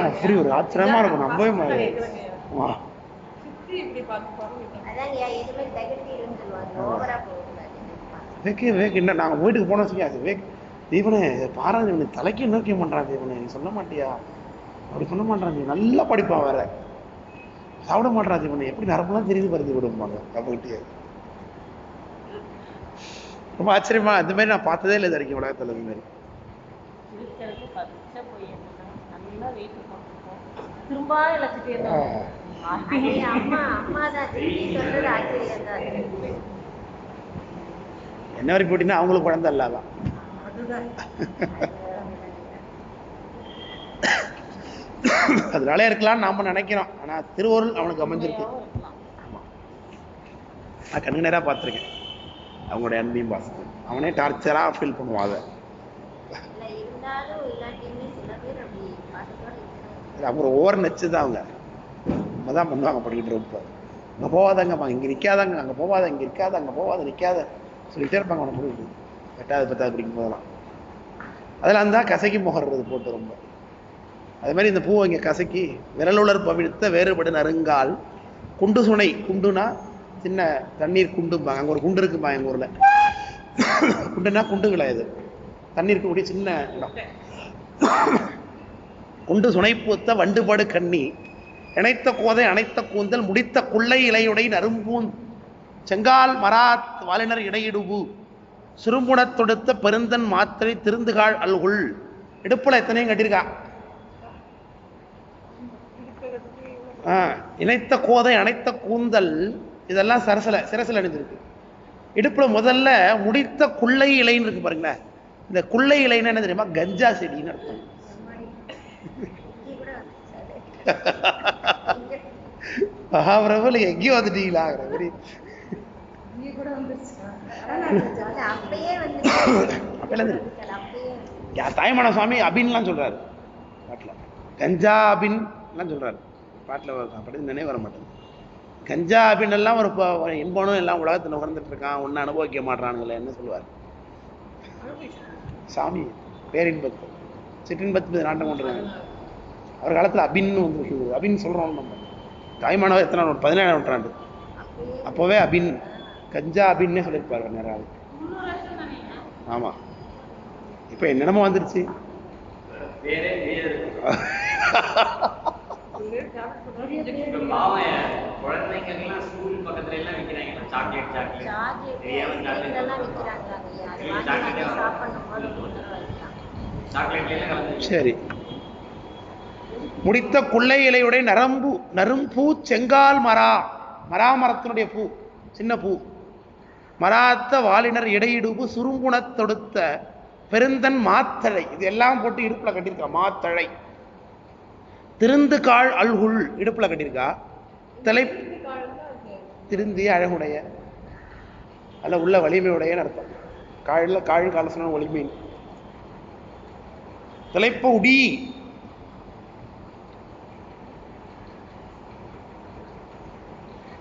அப்படி ஒரு ஆச்சரியமா இருக்கும், நம்பவே மாதிரி. சுத்தி இப்படி பார்த்து பாருங்க. அதான் எதுவுமே தகுதின்னு சொல்லுவாங்க, ஓவரா போகக்கூடாது. வேக்கு என்ன நாங்கள் வீட்டுக்கு போனோம் வச்சுக்காது, தீபனே பாரா, இவனுக்கு தலைக்கு நோக்கி பண்ணுறான் தீபனே, நீ சொல்ல மாட்டியா, அப்படி சொல்ல மாட்டான், நீ நல்லா படிப்பான், வேற சாப்பிட மாட்டான் தீபனே, எப்படி நரம்பெல்லாம் தெரியுது பருத்தி விடுவாங்க அப்படின்ட்டு. ரொம்ப ஆச்சரியமா, இந்த மாதிரி நான் பார்த்ததே இல்லை இது வரைக்கும் உலகத்தில். இந்த மாதிரி இருக்கிறதுக்கு பச்சை போய் நல்லா வெயிட் போட்டுருக்கோம், திரும்ப இழைச்சிட்டே இருந்தோம். அதே அம்மா தான் திருப்பி சொல்றது ஆச்சரியம் தான். என்ன வரைக்கும் போட்டிங்கன்னா அவங்களுக்கு குழந்தை இல்லாதான். அதனால இருக்கலாம்னு நாம நினைக்கிறோம், ஆனா திருவருள் அவனுக்கு அமைஞ்சிருக்கு. ஆமா, நான் கண்ணு நேரா பார்த்துருக்கேன் அவங்களுடைய அன்பையும் பாசத்தையும். அவனே டார்ச்சரா ஃபீல் பண்ணுவான். அதை இருந்தாலும் இல்லாட்டியுமே சில பேர் அப்படி பாசத்தோட இருக்கிறாங்க. அவங்க ஓவர் நச்சு தான். அவங்க தான் பண்ணுவாங்க படிக்கிட்டு இருப்ப. அங்கே போவாதங்கம்மா, இங்கே நிற்காதாங்க, அங்கே போவாத, இங்கே இருக்காத, அங்கே போவாத, நிற்காத சொல்லிகிட்டே இருப்பாங்க. அவனை முடிவு 8வது 10வது படிக்கும் போதெல்லாம் அதெல்லாம் தான் கசக்கி முகர்றது போட்டு ரொம்ப. அது மாதிரி இந்த பூவை இங்கே கசக்கி விரலுலர் பவிழ்த்த வேறுபடு நறுங்கால் குண்டு சுனை, குண்டுனா சின்ன தண்ணீர் குண்டும்பாங்க. அங்கே ஒரு குண்டு இருக்குப்பா எங்கள் ஊரில். குண்டுனா குண்டு கிடையாது, தண்ணீர் இருக்கக்கூடிய சின்ன இடம். குண்டு சுனை பூத்த வண்டுபாடு கண்ணி இணைத்த கோதை அணைத்த கூந்தல் முடித்த குள்ளை இலையுடை நறும்பூன் செங்கால் மராத் வாலினர் இடையிடுவு சுரும்புணத் தொடுத்த பெருந்தன் மாத்திரை திருந்துகாள் அல்குள். இடுப்புல எத்தனையும் கட்டியிருக்கா. இணைத்த கோதை அணைத்த கூந்தல், இதெல்லாம் சிரசில் அணிஞ்சிருக்கு. இடுப்புல முதல்ல முடித்த குள்ளை இலைன்னு இருக்கு பாருங்களேன். இந்த குள்ளை இலைன்னு என்ன தெரியுமா, கஞ்சா செடின்னு அர்த்தம். மகாபிரபு எங்கேயும் வந்துட்டீங்களா? தாய்மான சுவாமி அபின்லாம் சொல்றாரு பாட்டில், கஞ்சா அபின் எல்லாம் சொல்றாரு பாட்டில். அப்படி நினைவு வர மாட்டேங்குது. கஞ்சா அபின் எல்லாம் ஒரு இன்பனும் எல்லாம் உலகத்தில் உணர்ந்துட்டு இருக்கான், ஒன்னும் அனுபவிக்க மாட்டானுங்களே என்ன சொல்லுவார் சாமி. பேரின்பத்து சிற்றின்பத்து நாட்டம் கொண்டுருக்காங்க. அவர் காலத்தில் அபின்னு வந்துருக்கு. அபின் சொல்றோம் நம்ம. தாய்மானவர் எத்தனை 17ஆம் நூற்றாண்டு, அப்போவே அபின் கஞ்சா அபின்னே சொல்லியிருப்பாரு நேராக. ஆமா, இப்போ என்னென்னமோ வந்துருச்சு. குழந்தைங்கெல்லாம் ஸ்கூல் பக்கத்துல எல்லாம் விற்கிறாங்க சாக்லேட். சரி, முடித்த குள்ளை இலையுடைய நரும்பூ செங்கால் மராமரத்தினுடைய பூ, சின்ன பூ. மராத்த வாலினர் இடையிடுவு சுருங்குணத் தொடுத்த பெருந்தன் மாத்தழை, இது எல்லாம் போட்டு இடுப்புல கட்டியிருக்கா. மாத்தழை திருந்து காள் அல்குள், இடுப்புல கட்டியிருக்கா. தலை திருந்தி அழகுடைய அல்ல உள்ள வலிமையுடையன்னு அர்த்தம். காழ் காலசன வலிமை. தலைப்ப உடி,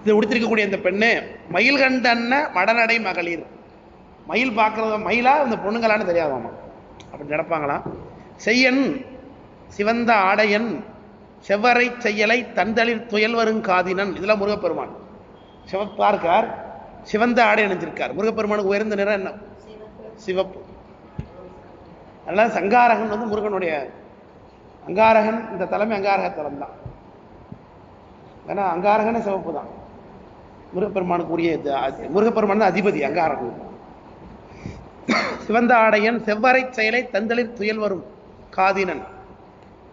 இது உடுத்திருக்கக்கூடிய இந்த பெண்ணு மயில் கண்டன்ன மடநடை மகளிர். மயில் பார்க்கறத மயிலா இந்த பொண்ணுங்களான்னு தெரியாதாமா, அப்படி நடப்பாங்களாம். செய்யன் சிவந்த ஆடையன் செவ்வரை செய்யலை தந்தளிர் துயல் வரும் காதினன். இதெல்லாம் முருகப்பெருமான் சிவப்பா இருக்கார், சிவந்த ஆடை அணிஞ்சிருக்கார். முருகப்பெருமானுக்கு உயர்ந்த நிறம் என்ன? சிவப்பு. அதனால அங்காரகன் வந்து முருகனுடைய அங்காரகன், இந்த தலைமை அங்காரக தலம் தான். ஏன்னா அங்காரகனே சிவப்பு தான். முருகப்பெருமானுக்குரிய முருகப்பெருமான் தான் அதிபதி அங்காரகன். சிவந்த ஆடையன் செவ்வரை செயலை தந்தளிர் துயல் வரும் காதினன்.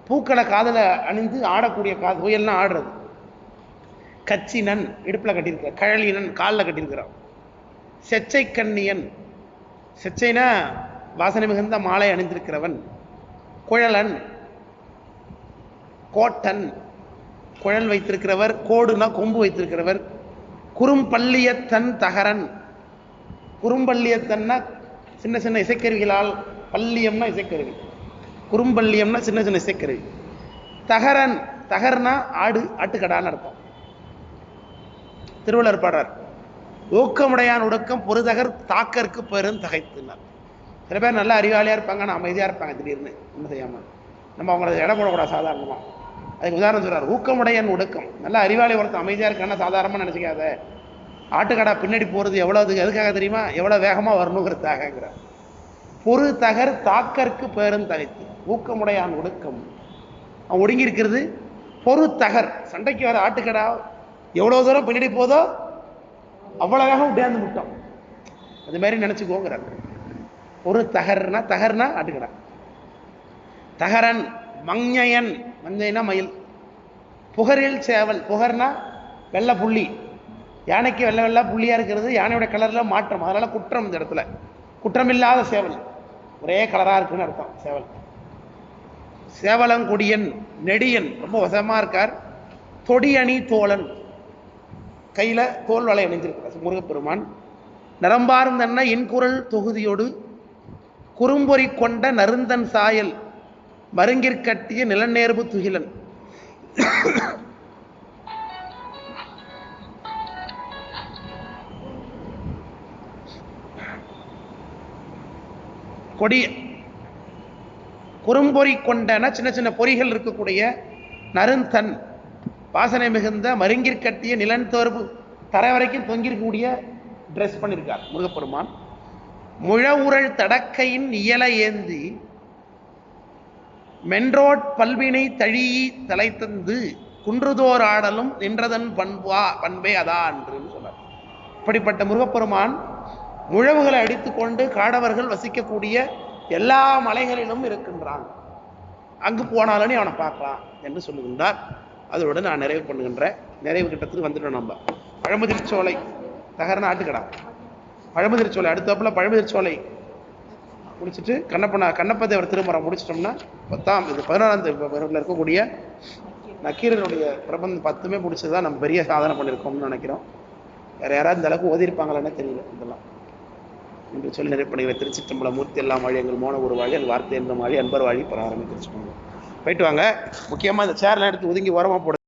பூக்களை காதல அணிந்து ஆடக்கூடிய துயல்னா ஆடுறது. கச்சினன் இடுப்புல கட்டியிருக்க, கழலினன் காலில் கட்டியிருக்கிறான். செச்சை கண்ணியன், செச்சைனா வாசனை மிகுந்த மாலை அணிந்திருக்கிறவன். குழலன், கோட்டன் குழல் வைத்திருக்கிறவர், கோடுனா கொம்பு வைத்திருக்கிறவர். குறும்பள்ளியத்தன் தகரன், குறும்பள்ளியத்தன்னா சின்ன சின்ன இசைக்கருவிகளால், பள்ளியம்னா இசைக்கருவி, குறும்பள்ளியம்னா சின்ன சின்ன இசைக்கருவி. தகரன், தகர்னா ஆடு, ஆட்டுக்கடான்னு அர்த்தம். திருவள்ளுவர் பாடுறார், ஊக்கமுடையான் உடக்கம் பொறுதகர் தாக்கருக்கு பெரும் தகைத்துனார். சில பேர் நல்ல அறிவாளியா இருப்பாங்க, ஆனால் அமைதியா இருப்பாங்க. திடீர்னு என்ன செய்யாம நம்ம அவங்கள இடம் போடக்கூடாது சாதாரணமா. அதுக்கு உதாரணம் சொல்றார், ஊக்கமுடையான் ஒடுக்கம். நல்ல அறிவாளி ஒருத்தன் அமைதியா இருக்கான்னா சாதாரணமா நினைச்சிக்காத. ஆட்டுக்கடா பின்னாடி போறது எவ்வளவு எதுக்காக தெரியுமா? எவ்வளவு வேகமா வரணுங்கிறதுக்காக. பொறு தகர் தாக்கருக்கு பேரும் தகைத்து. ஊக்கமுடையான் ஒடுக்கம், அவன் ஒடுங்கி இருக்கிறது. பொறு தகர், சண்டைக்கு வர ஆட்டுக்கடா எவ்வளவு தூரம் பின்னாடி போதோ அவ்வளவு வேகம் உடையாந்து முட்டோம். அது மாதிரி நினைச்சுக்கோங்கிறார். ஒரு தகர்னா, தகர்னா ஆட்டுக்கடா. தகரன் மங்ஞயன், மஞ்சைனா மயில். புகரில் சேவல், புகர்னா வெள்ளை புள்ளி. யானைக்கு வெள்ளை வெள்ளை புள்ளியா இருக்கிறது, யானையோட கலர்ல மாற்றம். அதனால குற்றம். இந்த இடத்துல குற்றமில்லாத சேவல், ஒரே கலரா இருக்குன்னு அர்த்தம் சேவல். சேவலங்குடியன் நெடியன், ரொம்ப வசமா இருக்கார். தொடியணி தோழன், கையில தோல் வலை அணிஞ்சிருக்கிறார் முருகப்பெருமான். நரம்பார்ந்தன்ன இன்குரல் தொகுதியோடு குறும்பொறி கொண்ட நருந்தன் சாயல் மருங்கிற்கட்டிய நிலநேர்பு துகிலன். கொடிய குறும்பொறி கொண்டன சின்ன சின்ன பொறிகள் இருக்கக்கூடிய நருந்தன், வாசனை மிகுந்த மருங்கிற்கட்டிய நிலந்தோர்பு, தரை வரைக்கும் தொங்கிருக்கக்கூடிய ட்ரெஸ் பண்ணியிருக்கார் முருகப்பெருமான். முழவுரல் தடக்கையின் இயல ஏந்தி மென்றோட் பல்வினை தழியி தலைத்தந்து குன்றுதோர் ஆடலும் நின்றதன் பண்பே அதா என்று சொன்னார். இப்படிப்பட்ட முருகப்பெருமான் முழவுகளை அடித்துக்கொண்டு காடவர்கள் வசிக்கக்கூடிய எல்லா மலைகளிலும் இருக்கின்றான். அங்கு போனாலும் அவனை பார்க்கலாம் என்று சொல்லுகின்றார். அதோடு நான் நிறைவு பண்ணுகின்ற நிறைவு கிட்டத்துக்கு வந்துட்டோம். நம்ம பழமுதிர்ச்சோலை, தகரன ஆட்டுக்கடா, பழமுதிர்ச்சோலை அடுத்தப்பல பழமுதிர்ச்சோலை முடிச்சுட்டு கண்ணப்பதேவர் திருமணம் முடிச்சிட்டோம்னா 11ஆம் இருக்கக்கூடிய நக்கீரனுடைய பிரபந்தம் 10மே முடிச்சதுதான் நம்ம பெரிய சாதனை பண்ணியிருக்கோம்னு நினைக்கிறோம். வேற யாராவது இந்த அளவுக்கு ஓதிருப்பாங்களான்னு தெரியல. இதெல்லாம் என்று சொல்லி நிறைவு பண்ணுகிற திருச்சிற்றம்பலம். மூர்த்தி எல்லாம் வாழி, எங்கள் மோன ஒரு வாழி, அது வார்த்தை என்ற வாழி, அன்பர் வாழி, பராரம்பி திருச்சிட்டோம். போயிட்டு வாங்க. முக்கியமா இந்த சேர்லாம் எடுத்து ஒதுங்கி ஓரமா போடு.